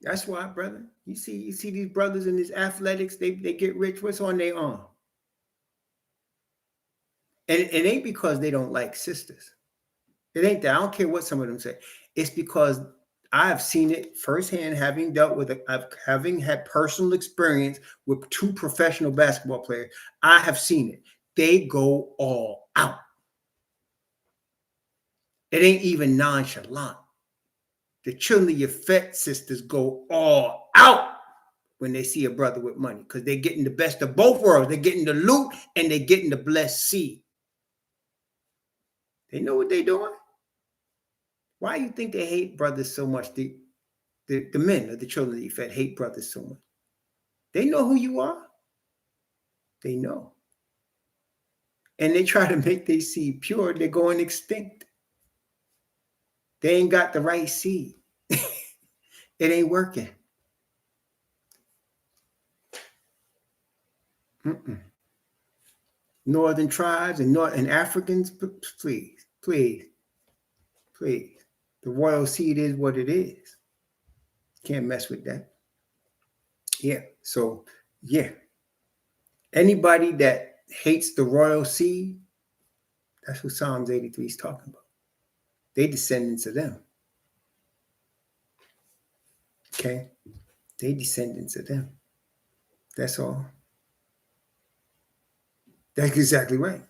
That's why, brother. You see these brothers in these athletics, they get rich. What's on their arm? And it ain't because they don't like sisters. It ain't that. I don't care what some of them say. It's because I've seen it firsthand, having had personal experience with 2 professional basketball players. I have seen it. They go all out. It ain't even nonchalant. The children of Yafet sisters go all out when they see a brother with money because they're getting the best of both worlds. They're getting the loot and they're getting the blessed seed. They know what they're doing. Why do you think they hate brothers so much? The men of the children of Yafet hate brothers so much. They know who you are. They know. And they try to make their seed pure. They're going extinct. They ain't got the right seed. It ain't working. Northern tribes and Africans, please. The royal seed is what it is. Can't mess with that. Yeah. So, yeah. Anybody that hates the royal seed, that's what Psalms 83 is talking about. They descendants of them. Okay? They descendants of them. That's all. That's exactly right.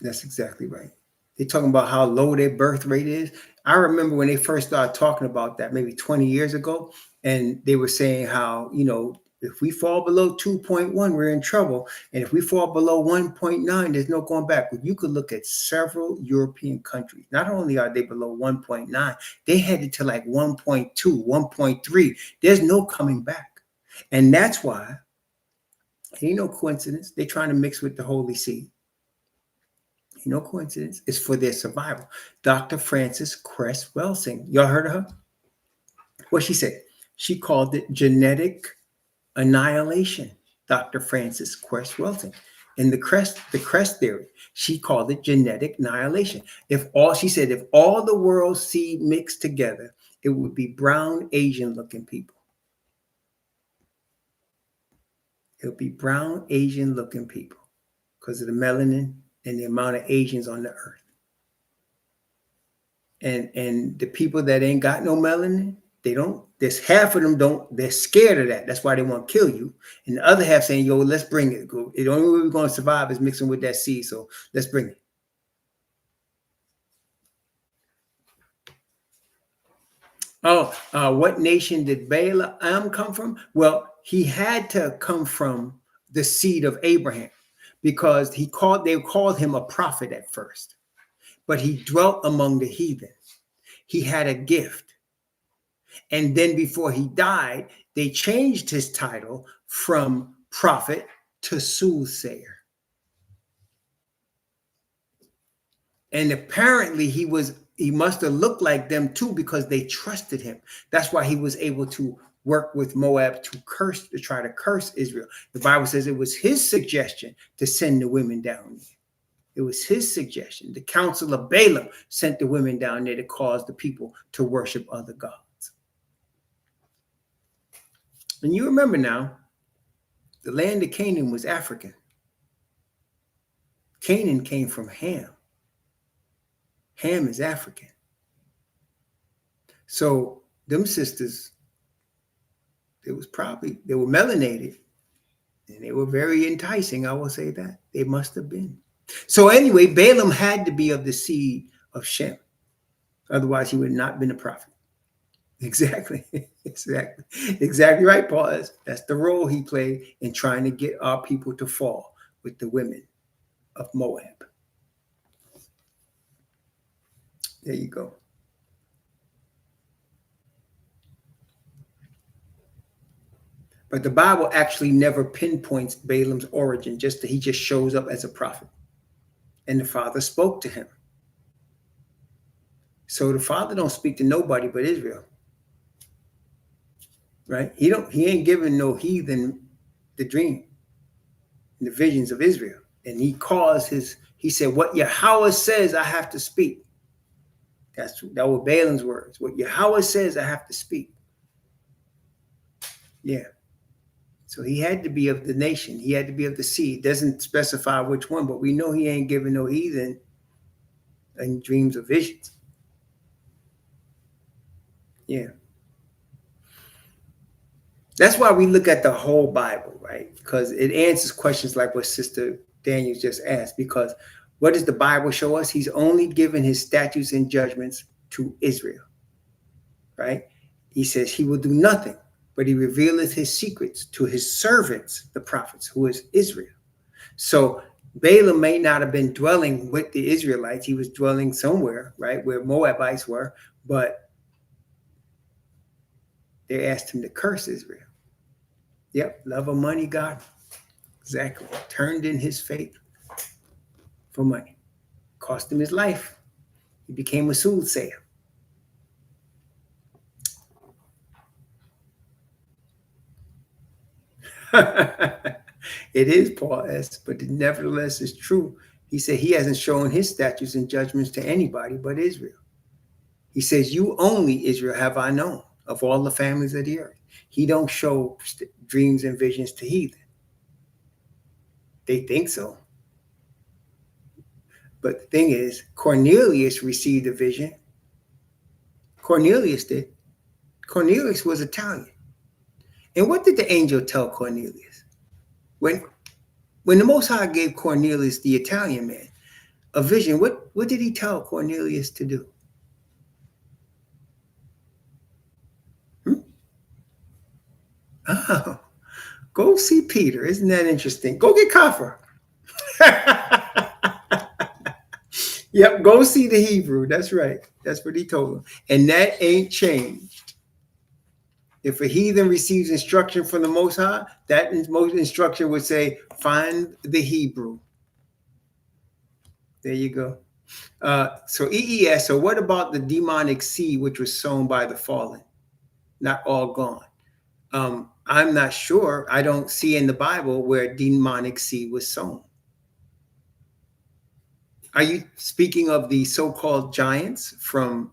That's exactly right. They're talking about how low their birth rate is. I remember when they first started talking about that maybe 20 years ago, and they were saying how, if we fall below 2.1, we're in trouble. And if we fall below 1.9, there's no going back. But you could look at several European countries. Not only are they below 1.9, they headed to like 1.2, 1.3. There's no coming back. And that's why, ain't no coincidence, they're trying to mix with the Holy See. No coincidence. It's for their survival. Dr. Frances Cress Welsing. Y'all heard of her? What she said? She called it genetic annihilation. Dr. Frances Cress Welsing. In the Cress theory, she called it genetic annihilation. If all the world's seed mixed together, it would be brown, Asian-looking people. It would be brown, Asian-looking people because of the melanin and the amount of Asians on the earth. And the people that ain't got no melanin, There's half of them they're scared of that. That's why they want to kill you. And the other half saying, yo, let's bring it. The only way we're going to survive is mixing with that seed. So let's bring it. What nation did Balaam come from? Well, he had to come from the seed of Abraham because they called him a prophet at first, but he dwelt among the heathen. He had a gift. And then before he died, they changed his title from prophet to soothsayer. And apparently he must have looked like them too because they trusted him. That's why he was able to work with Moab to try to curse Israel. The Bible says it was his suggestion to send the women down there. It was his suggestion. The council of Balaam sent the women down there to cause the people to worship other gods. And you remember now, the land of Canaan was African. Canaan came from Ham. Ham is African. So them sisters, they were melanated and they were very enticing. I will say that. They must have been. So anyway, Balaam had to be of the seed of Shem. Otherwise, he would not have been a prophet. Exactly. Exactly right, Paul. That's the role he played in trying to get our people to fall with the women of Moab. There you go. But the Bible actually never pinpoints Balaam's origin, he just shows up as a prophet. And the Father spoke to him. So the Father don't speak to nobody but Israel. Right? He ain't giving no heathen the dream, the visions of Israel. And he said, what Yahweh says, I have to speak. That was Balaam's words. What Yahweh says, I have to speak. Yeah. So he had to be of the nation. He had to be of the seed. Doesn't specify which one, but we know he ain't giving no heathen and dreams or visions. Yeah. That's why we look at the whole Bible, right? Because it answers questions like what Sister Daniel just asked. Because what does the Bible show us? He's only given his statutes and judgments to Israel, right? He says he will do nothing, but he revealeth his secrets to his servants, the prophets, who is Israel. So Balaam may not have been dwelling with the Israelites. He was dwelling somewhere, right, where Moabites were, but they asked him to curse Israel. Yep, love of money, God. Exactly. Turned in his faith for money. Cost him his life. He became a soothsayer. It is Paul S, but it nevertheless is true. He said he hasn't shown his statutes and judgments to anybody but Israel. He says, you only, Israel, have I known of all the families of the earth. He don't show dreams and visions to heathen. They think so. But the thing is, Cornelius received a vision. Cornelius did. Cornelius was Italian. And what did the angel tell Cornelius? When the Most High gave Cornelius, the Italian man, a vision, what did he tell Cornelius to do? Oh, go see Peter. Isn't that interesting? Go get copper. Yep, go see the Hebrew. That's right. That's what he told him. And that ain't changed. If a heathen receives instruction from the Most High, that instruction would say, find the Hebrew. There you go. So EES, so what about the demonic seed which was sown by the fallen? Not all gone. I'm not sure. I don't see in the Bible where demonic seed was sown. Are you speaking of the so-called giants from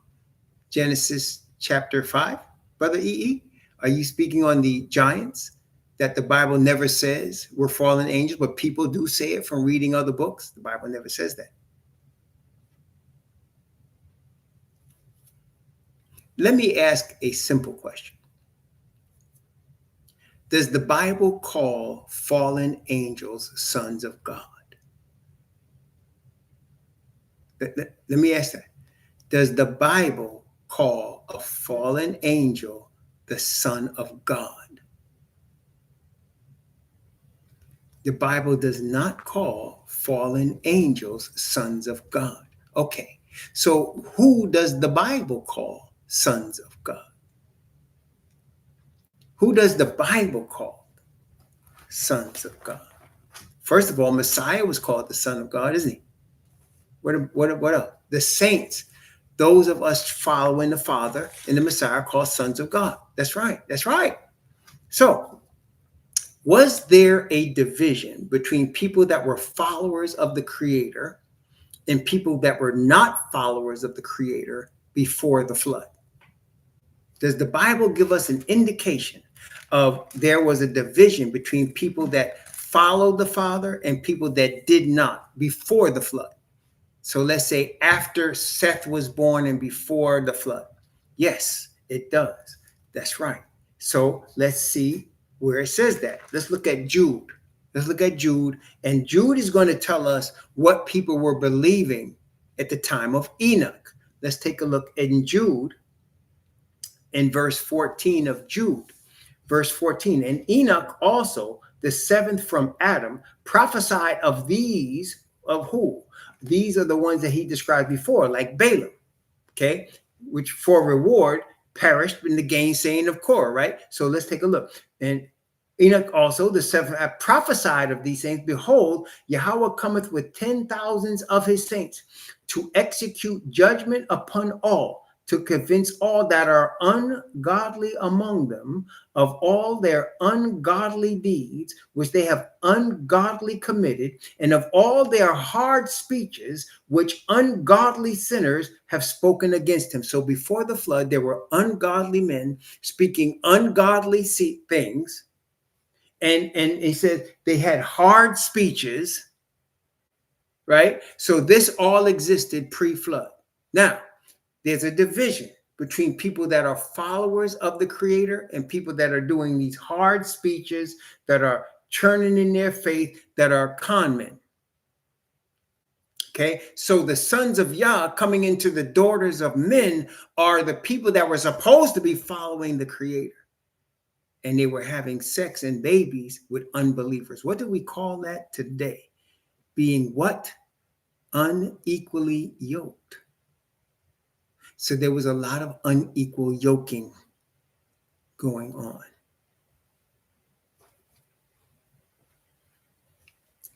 Genesis chapter 5, Brother EE? Are you speaking on the giants that the Bible never says were fallen angels, but people do say it from reading other books? The Bible never says that. Let me ask a simple question. Does the Bible call fallen angels sons of God? Let me ask that. Does the Bible call a fallen angel the son of God? The Bible does not call fallen angels sons of God. Okay, so who does the Bible call sons of God? Who does the Bible call sons of God? First of all, Messiah was called the Son of God, isn't he? What else? The saints, those of us following the Father and the Messiah, are called sons of God. That's right. That's right. So, was there a division between people that were followers of the Creator and people that were not followers of the Creator before the flood? Does the Bible give us an indication of there was a division between people that followed the Father and people that did not before the flood? So let's say after Seth was born and before the flood. Yes, it does. That's right. So let's see where it says that. Let's look at Jude. Let's look at Jude. And Jude is going to tell us what people were believing at the time of Enoch. Let's take a look in Jude in verse 14 of Jude. Verse 14. And Enoch also, the seventh from Adam, prophesied of these, of who? These are the ones that he described before, like Balaam, okay, which for reward perished in the gainsaying of Korah, right? So let's take a look. And Enoch also, the seventh, prophesied of these things. Behold, Yahweh cometh with 10,000s of his saints to execute judgment upon all, to convince all that are ungodly among them of all their ungodly deeds, which they have ungodly committed, and of all their hard speeches, which ungodly sinners have spoken against him. So before the flood, there were ungodly men speaking ungodly things. And he said they had hard speeches, right? So this all existed pre-flood. Now, there's a division between people that are followers of the Creator and people that are doing these hard speeches, that are churning in their faith, that are con men. Okay, so the sons of Yah coming into the daughters of men are the people that were supposed to be following the Creator. And they were having sex and babies with unbelievers. What do we call that today? Being what? Unequally yoked. So there was a lot of unequal yoking going on.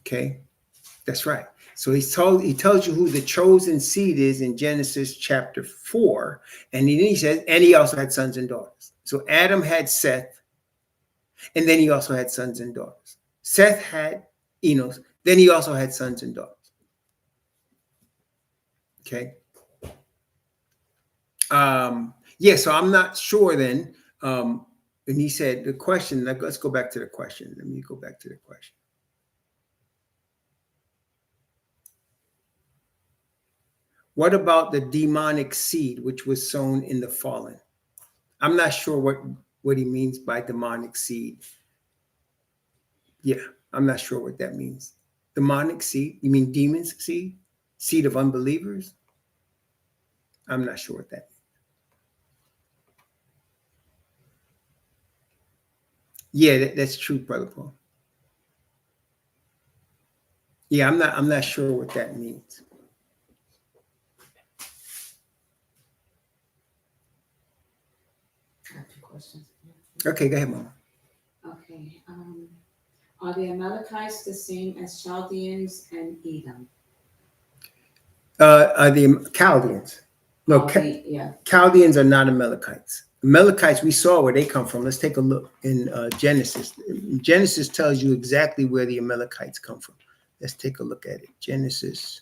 Okay, that's right. So he tells you who the chosen seed is in Genesis chapter 4. And then he says, and he also had sons and daughters. So Adam had Seth, and then he also had sons and daughters. Seth had Enos, then he also had sons and daughters. Okay. Yeah, so I'm not sure then. And he said the question, let's go back to the question. Let me go back to the question. What about the demonic seed which was sown in the fallen? I'm not sure what he means by demonic seed. Yeah, I'm not sure what that means. Demonic seed? You mean demon's seed? Seed of unbelievers? I'm not sure what that means. Yeah, that's true, Brother Paul. Yeah, I'm not sure what that means. I have two questions. Okay, go ahead, Mama. Okay. Are the Amalekites the same as Chaldeans and Edom? Are the Chaldeans? No, Yeah. Chaldeans are not Amalekites. Amalekites, we saw where they come from. Let's take a look in Genesis. Genesis tells you exactly where the Amalekites come from. Let's take a look at it. Genesis.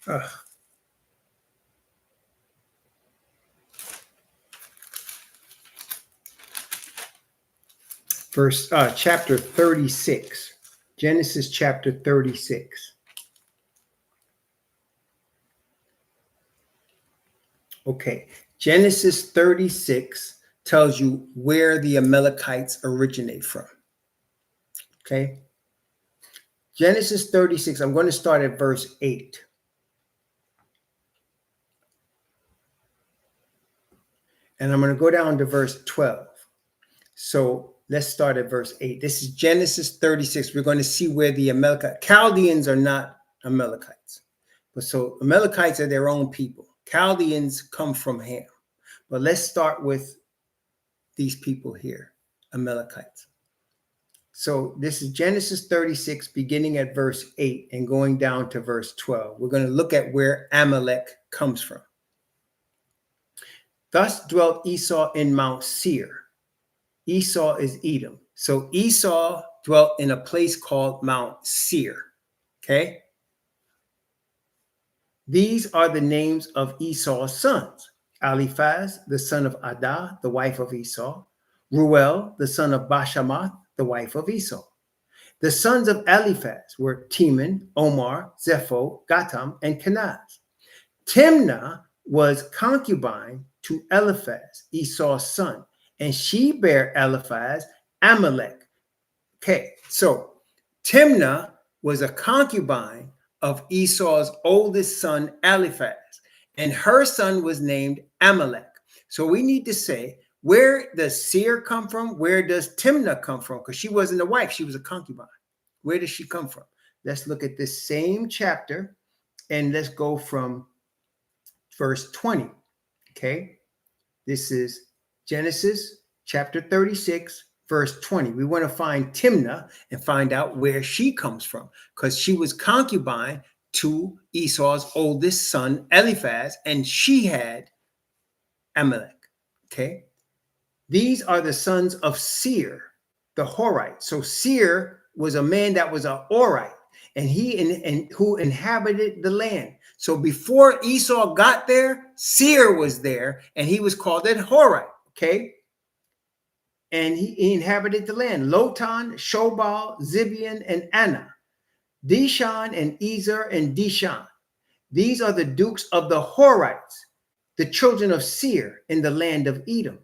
Ugh. Chapter 36. Genesis chapter 36. Okay. Genesis 36 tells you where the Amalekites originate from. Okay. Genesis 36, I'm going to start at verse 8. And I'm going to go down to verse 12. So let's start at verse 8. This is Genesis 36. We're going to see where the Amalekites, Chaldeans are not Amalekites. But so Amalekites are their own people. Chaldeans come from Ham. But let's start with these people here, Amalekites. So this is Genesis 36, beginning at verse 8 and going down to verse 12. We're going to look at where Amalek comes from. Thus dwelt Esau in Mount Seir. Esau is Edom. So Esau dwelt in a place called Mount Seir. Okay. These are the names of Esau's sons. Eliphaz, the son of Adah, the wife of Esau. Ruel, the son of Bashamath, the wife of Esau. The sons of Eliphaz were Teman, Omar, Zepho, Gatam, and Kenaz. Timnah was concubine to Eliphaz, Esau's son, and she bare Eliphaz Amalek. Okay, so Timnah was a concubine of Esau's oldest son, Eliphaz, and her son was named Amalek. So we need to say, where does Seir come from? Where does Timnah come from? Because she wasn't a wife, she was a concubine. Where does she come from? Let's look at this same chapter and let's go from verse 20. Okay, this is Genesis chapter 36, verse 20. We want to find Timnah and find out where she comes from, because she was concubine to Esau's oldest son, Eliphaz, and she had Amalek. Okay, these are the sons of Seir, the Horite. So Seir was a man that was an Horite, and who inhabited the land. So before Esau got there, Seir was there, and he was called a Horite. Okay, and he inhabited the land. Lotan, Shobal, Zibeon, and Anna, Dishan, and Ezer, and Dishan. These are the dukes of the Horites, the children of Seir in the land of Edom.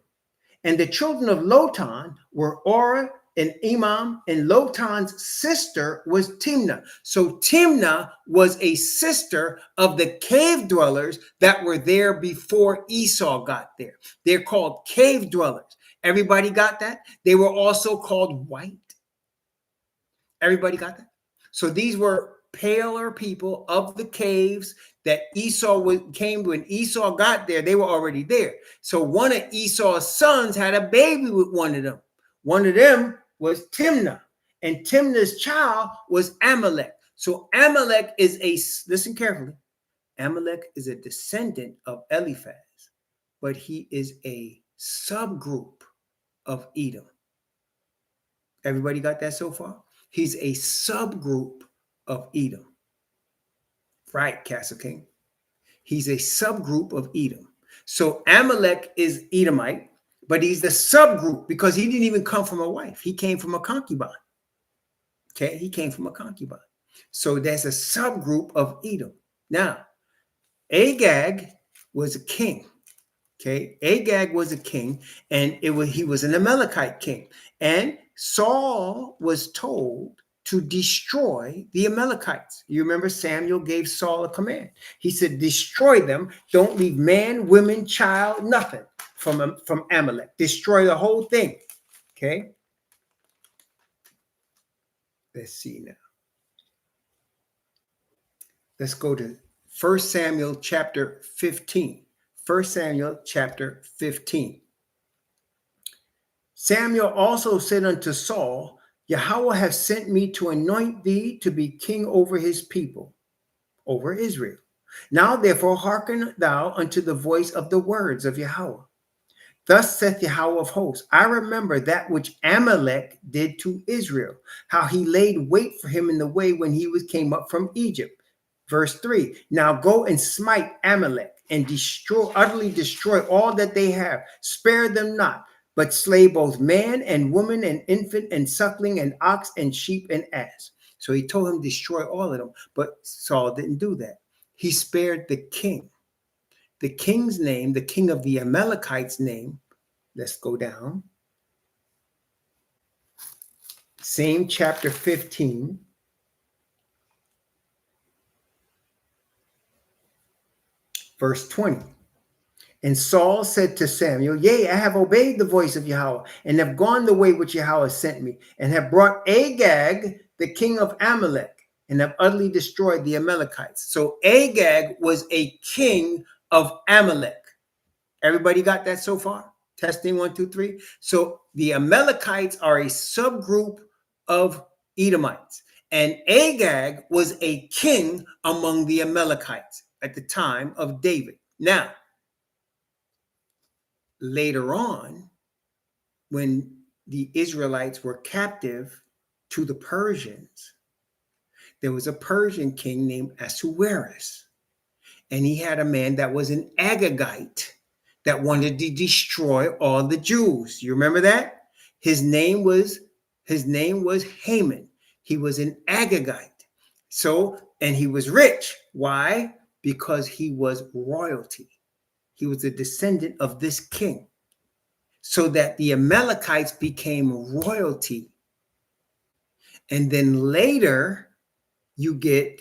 And the children of Lotan were Orah and Imam, and Lotan's sister was Timnah. So Timnah was a sister of the cave dwellers that were there before Esau got there. They're called cave dwellers. Everybody got that? They were also called white. Everybody got that? So these were paler people of the caves that Esau came when Esau got there. They were already there. So one of Esau's sons had a baby with one of them. One of them was Timnah, and Timnah's child was Amalek. So Amalek is listen carefully, Amalek is a descendant of Eliphaz, but he is a subgroup of Edom. Everybody got that so far? He's a subgroup of Edom. Right, Castle King. He's a subgroup of Edom. So Amalek is Edomite, but he's the subgroup because he didn't even come from a wife. He came from a concubine. Okay, he came from a concubine. So there's a subgroup of Edom. Now, Agag was a king. Okay, Agag was a king, and he was an Amalekite king. And Saul was told to destroy the Amalekites. You remember Samuel gave Saul a command. He said, destroy them. Don't leave man, women, child, nothing from Amalek. Destroy the whole thing. Okay. Let's see now. Let's go to 1 Samuel chapter 15. 1 Samuel chapter 15. Samuel also said unto Saul, Yahweh hath sent me to anoint thee to be king over his people, over Israel. Now therefore hearken thou unto the voice of the words of Yahweh. Thus saith Yahweh of hosts, I remember that which Amalek did to Israel, how he laid wait for him in the way when he came up from Egypt. Verse 3, now go and smite Amalek and utterly destroy all that they have. Spare them not, but slay both man and woman and infant and suckling and ox and sheep and ass. So he told him destroy all of them, but Saul didn't do that. He spared the king. The king's name, the king of the Amalekites' name, let's go down. Same chapter 15. Verse 20. And Saul said to Samuel, yea, I have obeyed the voice of Yahweh, and have gone the way which Yahweh sent me, and have brought Agag, the king of Amalek, and have utterly destroyed the Amalekites. So Agag was a king of Amalek. Everybody got that so far? Testing 1, 2, 3. So the Amalekites are a subgroup of Edomites. And Agag was a king among the Amalekites at the time of David. Now, later on, when the Israelites were captive to the Persians, there was a Persian king named Ahasuerus. And he had a man that was an Agagite that wanted to destroy all the Jews. You remember that? His name was Haman. He was an Agagite. So, and he was rich. Why? Because he was royalty. He was a descendant of this king. So that the Amalekites became royalty. And then later, you get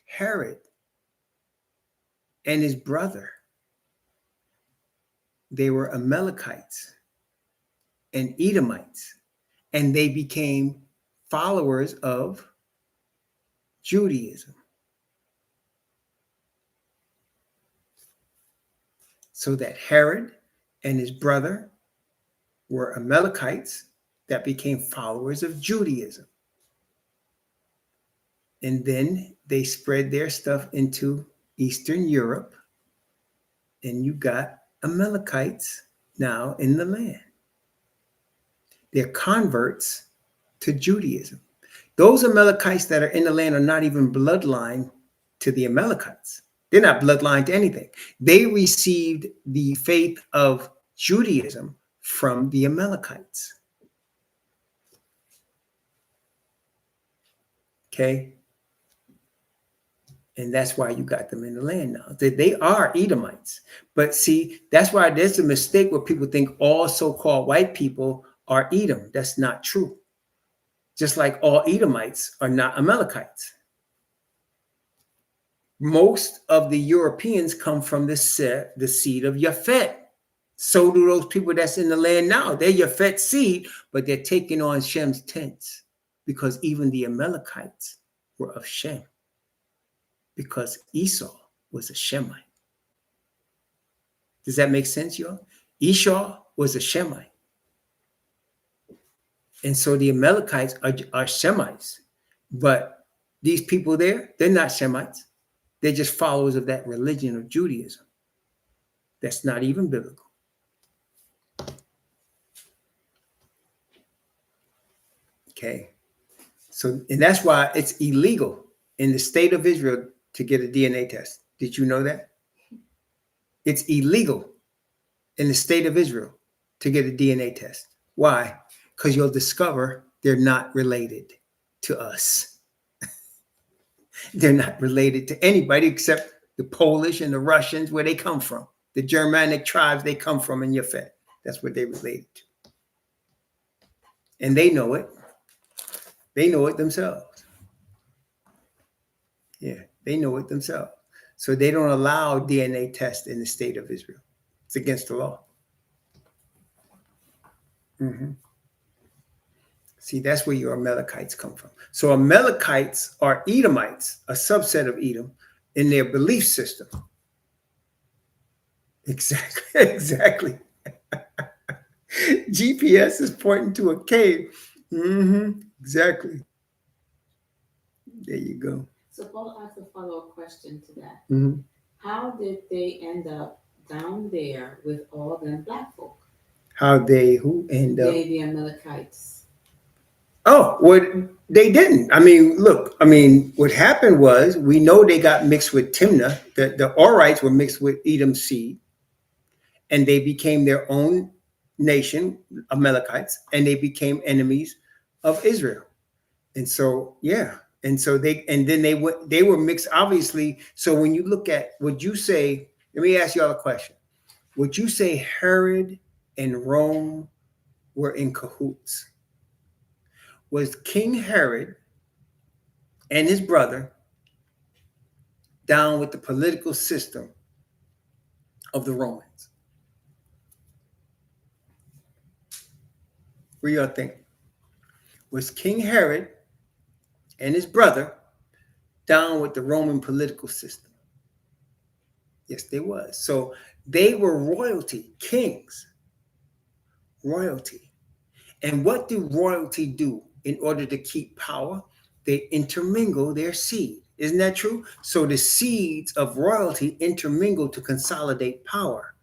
Herod and his brother. They were Amalekites and Edomites, and they became followers of Judaism. So that Herod and his brother were Amalekites that became followers of Judaism. And then they spread their stuff into Eastern Europe, and you got Amalekites now in the land. They're converts to Judaism. Those Amalekites that are in the land are not even bloodline to the Amalekites. They're not bloodline to anything. They received the faith of Judaism from the Amalekites. Okay? And that's why you got them in the land now. They are Edomites. But see, that's why there's a mistake where people think all so-called white people are Edom. That's not true. Just like all Edomites are not Amalekites. Most of the Europeans come from the seed of Japhet. So do those people that's in the land now. They're Japhet seed, but they're taking on Shem's tents because even the Amalekites were of Shem. Because Esau was a Shemite. Does that make sense, y'all? Esau was a Shemite. And so the Amalekites are Shemites. But these people there, they're not Shemites. They're just followers of that religion of Judaism. That's not even biblical. Okay. So, and that's why it's illegal in the state of Israel to get a DNA test. Did you know that? It's illegal in the state of Israel to get a DNA test. Why? Because you'll discover they're not related to us. They're not related to anybody except the Polish and the Russians, where they come from. The Germanic tribes they come from in Japhet. That's what they related to. And they know it. They know it themselves. Yeah, they know it themselves. So they don't allow DNA tests in the state of Israel. It's against the law. Mm-hmm. See, that's where your Amalekites come from. So Amalekites are Edomites, a subset of Edom, in their belief system. Exactly. GPS is pointing to a cave. Mm-hmm. Exactly. There you go. So Paul asked a follow-up question to that. Mm-hmm. How did they end up down there with all them black folk? How they who end up? They, the Amalekites. Oh, what they didn't. I mean, look, I mean, what happened was we know they got mixed with Timnah. The Orites were mixed with Edom's seed, and they became their own nation, Amalekites, and they became enemies of Israel. And so, yeah. And so they were mixed, obviously. So when you look at, would you say, let me ask y'all a question. Would you say Herod and Rome were in cahoots? Was King Herod and his brother down with the political system of the Romans? What do y'all think? Was King Herod and his brother down with the Roman political system? Yes, they was. So they were royalty, kings, royalty. And what do royalty do in order to keep power? They intermingle their seed. Isn't that true? So the seeds of royalty intermingle to consolidate power.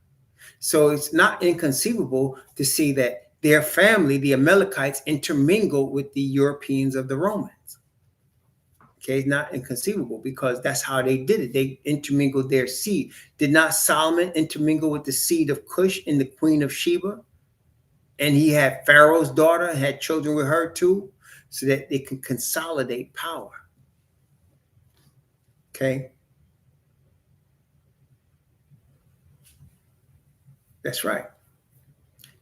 So it's not inconceivable to see that their family, the Amalekites, intermingled with the Europeans of the Romans. Okay, it's not inconceivable because that's how they did it. They intermingled their seed. Did not Solomon intermingle with the seed of Cush and the queen of Sheba? And he had Pharaoh's daughter and had children with her too, so that they can consolidate power. Okay, that's right.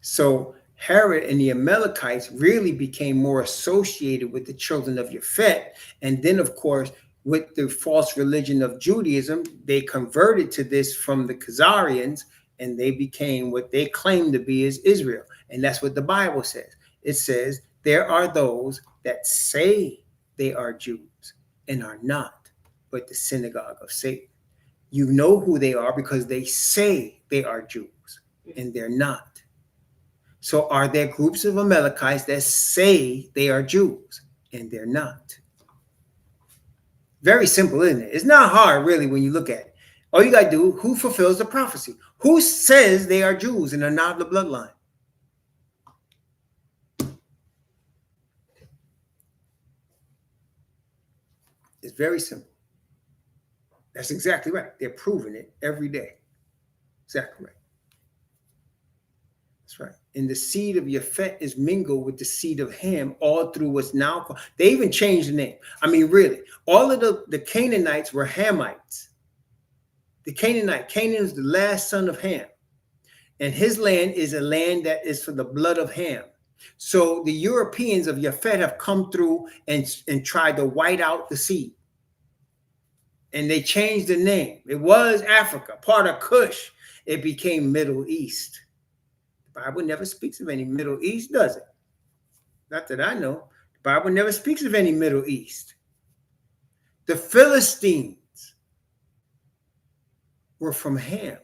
So Herod and the Amalekites really became more associated with the children of Japhet. And then, of course, with the false religion of Judaism, they converted to this from the Khazarians, and they became what they claim to be as Israel. And that's what the Bible says. It says, there are those that say they are Jews and are not, but the synagogue of Satan. You know who they are because they say they are Jews and they're not. So are there groups of Amalekites that say they are Jews and they're not? Very simple, isn't it? It's not hard, really, when you look at it. All you got to do, who fulfills the prophecy? Who says they are Jews and are not the bloodline? It's very simple. That's exactly right. They're proving it every day. Exactly right. That's right. And the seed of Yafet is mingled with the seed of Ham all through what's now called. They even changed the name. I mean, really, all of the Canaanites were Hamites. Canaan is the last son of Ham. And his land is a land that is for the blood of Ham. So the Europeans of Yafet have come through and tried to white out the seed. And they changed the name. It was Africa, part of Cush. It became Middle East. The Bible never speaks of any Middle East, does it? Not that I know. The Bible never speaks of any Middle East. The Philistines were from Ham.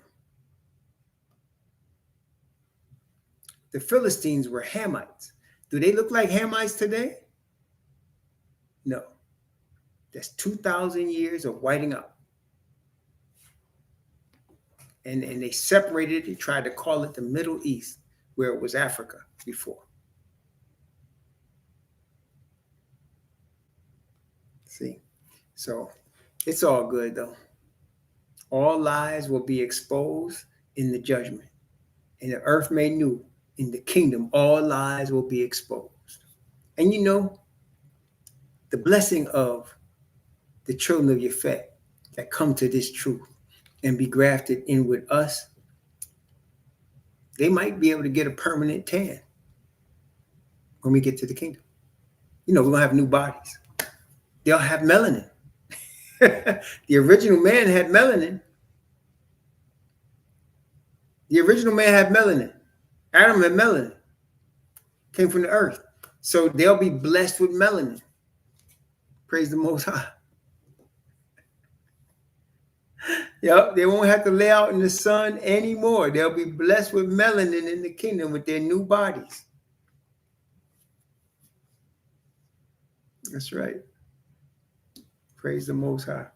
The Philistines were Hamites. Do they look like Hamites today? No. That's 2,000 years of whiting up. And they separated it, tried to call it the Middle East, where it was Africa before. See? So it's all good, though. All lies will be exposed in the judgment. And the earth made new. In the kingdom, all lies will be exposed. And you know, the blessing of the children of Yafet that come to this truth and be grafted in with us, they might be able to get a permanent tan when we get to the kingdom. You know, we're going to have new bodies. They'll have melanin. The original man had melanin. The original man had melanin. Adam had melanin. Came from the earth. So they'll be blessed with melanin. Praise the Most High. Yep, they won't have to lay out in the sun anymore. They'll be blessed with melanin in the kingdom with their new bodies. That's right. Praise the Most High.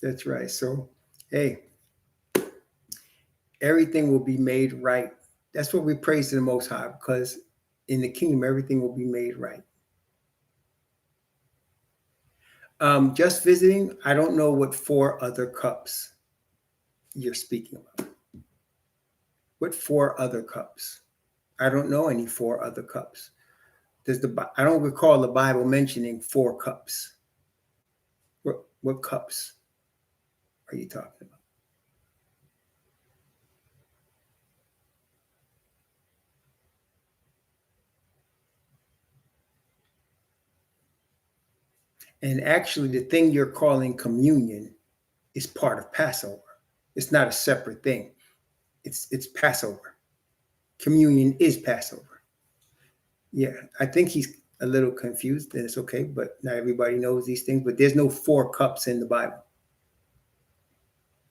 That's right. So, hey, everything will be made right. That's what we praise to the Most High, because in the kingdom, everything will be made right. Just visiting, I don't know what 4 other cups you're speaking about. What 4 other cups? I don't know any 4 other cups. I don't recall the Bible mentioning 4 cups. What cups are you talking about? And actually, the thing you're calling communion is part of Passover. It's not a separate thing. It's Passover. Communion is Passover. Yeah, I think he's a little confused, and it's okay, but not everybody knows these things. But there's no 4 cups in the Bible.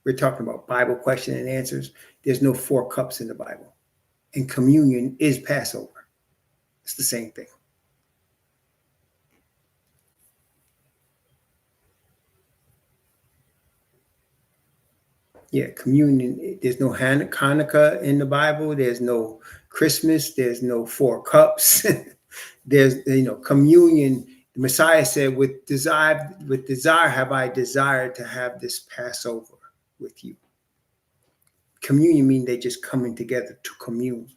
We're talking about Bible question and answers. There's no 4 cups in the Bible. And communion is Passover. It's the same thing. Yeah, communion. There's no Hanukkah in the Bible. There's no Christmas. There's no 4 cups. There's, communion. The Messiah said, with desire have I desired to have this Passover with you. Communion means they're just coming together to commune.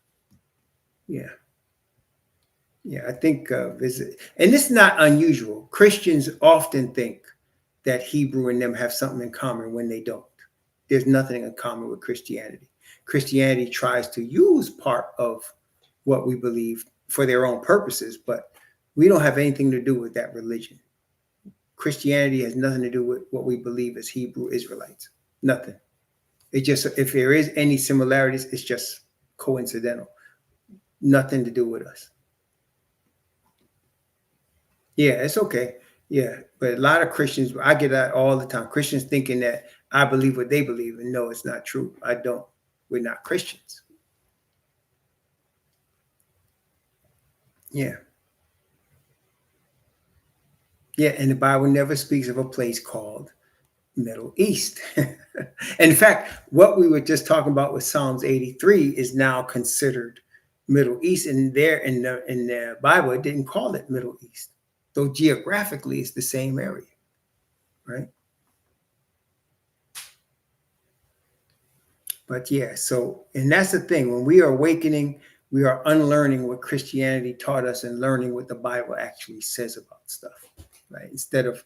Yeah. Yeah, I think, and this is not unusual. Christians often think that Hebrew and them have something in common when they don't. There's nothing in common with Christianity. Christianity tries to use part of what we believe for their own purposes, but we don't have anything to do with that religion. Christianity has nothing to do with what we believe as Hebrew Israelites. Nothing. It just, if there is any similarities, it's just coincidental. Nothing to do with us. Yeah, it's okay. Yeah, but a lot of Christians, I get that all the time. Christians thinking that I believe what they believe, and no, it's not true. I don't. We're not Christians. Yeah. Yeah, and the Bible never speaks of a place called Middle East. And in fact, what we were just talking about with Psalms 83 is now considered Middle East. And there in the Bible, it didn't call it Middle East, though geographically it's the same area, right? But yeah, so, and that's the thing. When we are awakening, we are unlearning what Christianity taught us and learning what the Bible actually says about stuff, right? Instead of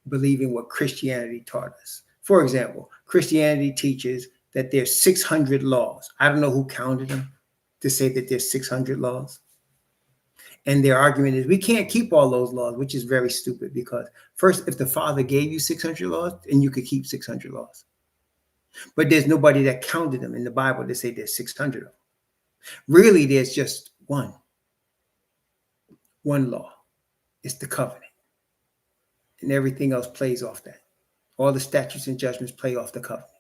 believing what Christianity taught us. For example, Christianity teaches that there's 600 laws. I don't know who counted them to say that there's 600 laws. And their argument is we can't keep all those laws, which is very stupid, because first, if the Father gave you 600 laws, then you could keep 600 laws. But there's nobody that counted them in the Bible to say there's 600 of them. Really, there's just one law. It's the covenant. And everything else plays off that. All the statutes and judgments play off the covenant.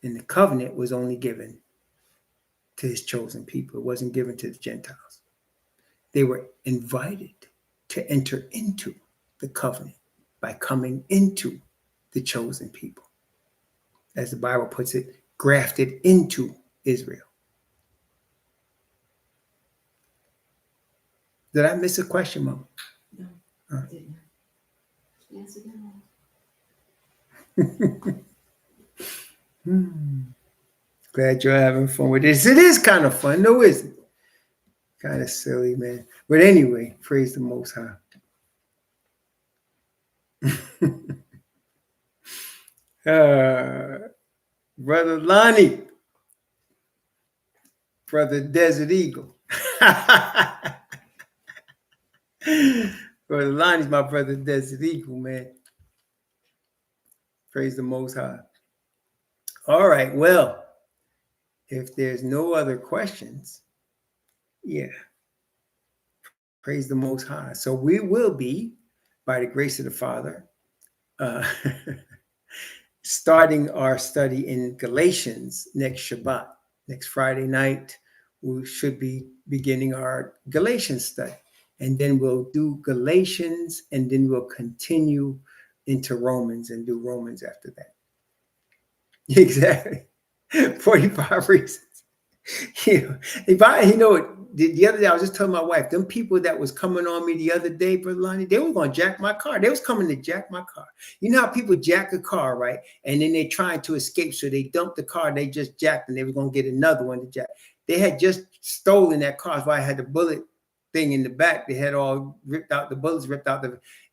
And the covenant was only given to his chosen people. It wasn't given to the Gentiles. They were invited to enter into the covenant by coming into the chosen people. As the Bible puts it, grafted into Israel. Did I miss a question, Mom? No, I didn't. Answer them all. Glad you're having fun with this. It is kind of fun, though, isn't it? Kind of silly, man. But anyway, praise the Most High. Brother Lonnie, Brother Desert Eagle. Brother Lonnie's my brother Desert Eagle, man. Praise the Most High. All right, well, if there's no other questions, yeah, praise the Most High. So we will be, by the grace of the Father, starting our study in Galatians next Shabbat. Next Friday night, we should be beginning our Galatians study. And then we'll do Galatians, and then we'll continue into Romans and do Romans after that. Exactly. 45 reasons. If I, the other day I was just telling my wife, them people that was coming on me the other day, Brother Lonnie, they were going to jack my car. They was coming to jack my car. You know how people jack a car, right? And then they're trying to escape. So they dumped the car, they just jacked, and they were going to get another one to jack. They had just stolen that car. So I had the bullet thing in the back. They had all ripped out, the bullets ripped out.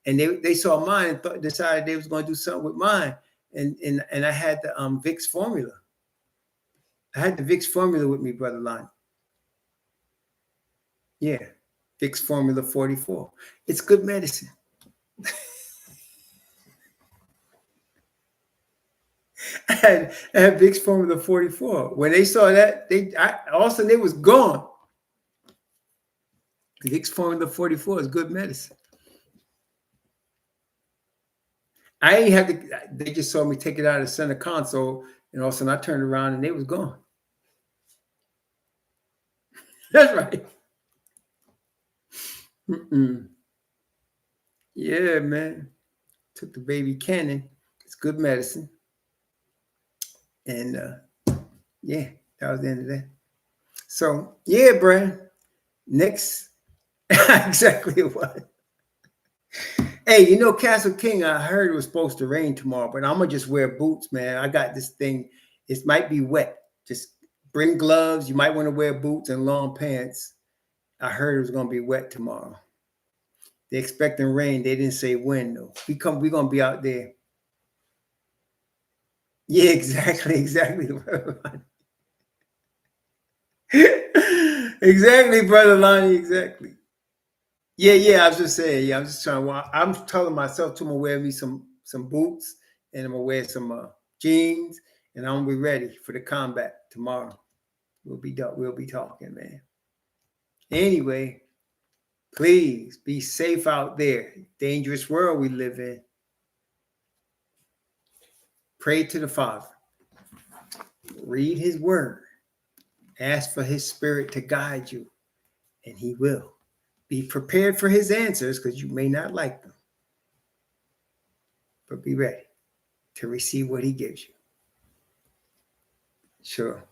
And they saw mine and decided they was going to do something with mine. And I had the Vicks formula. I had the Vicks formula with me, Brother Lonnie. Yeah, Vicks Formula 44. It's good medicine. I had Vicks Formula 44. When they saw that, all of a sudden they was gone. Vicks Formula 44 is good medicine. I ain't have to. They just saw me take it out of the center console, and all of a sudden I turned around and they was gone. That's right. Yeah, man. Took the baby cannon. It's good medicine. And yeah, that was the end of that. So yeah, Brian. Next, exactly what. Hey, Castle King, I heard it was supposed to rain tomorrow, but I'm gonna just wear boots, man. I got this thing. It might be wet. Just bring gloves. You might want to wear boots and long pants. I heard it was gonna be wet tomorrow. They're expecting rain. They didn't say when though. We're gonna be out there. Yeah, exactly. Exactly, Brother Lonnie, exactly. Yeah, I was just saying, I'm just trying I'm telling myself to wear me some boots, and I'm gonna wear some jeans, and I'm gonna be ready for the combat tomorrow. We'll be talking, man. Anyway, please be safe out there. Dangerous world we live in. Pray to the Father. Read his word. Ask for his spirit to guide you, and he will. Be prepared for his answers, because you may not like them. But be ready to receive what he gives you. Sure.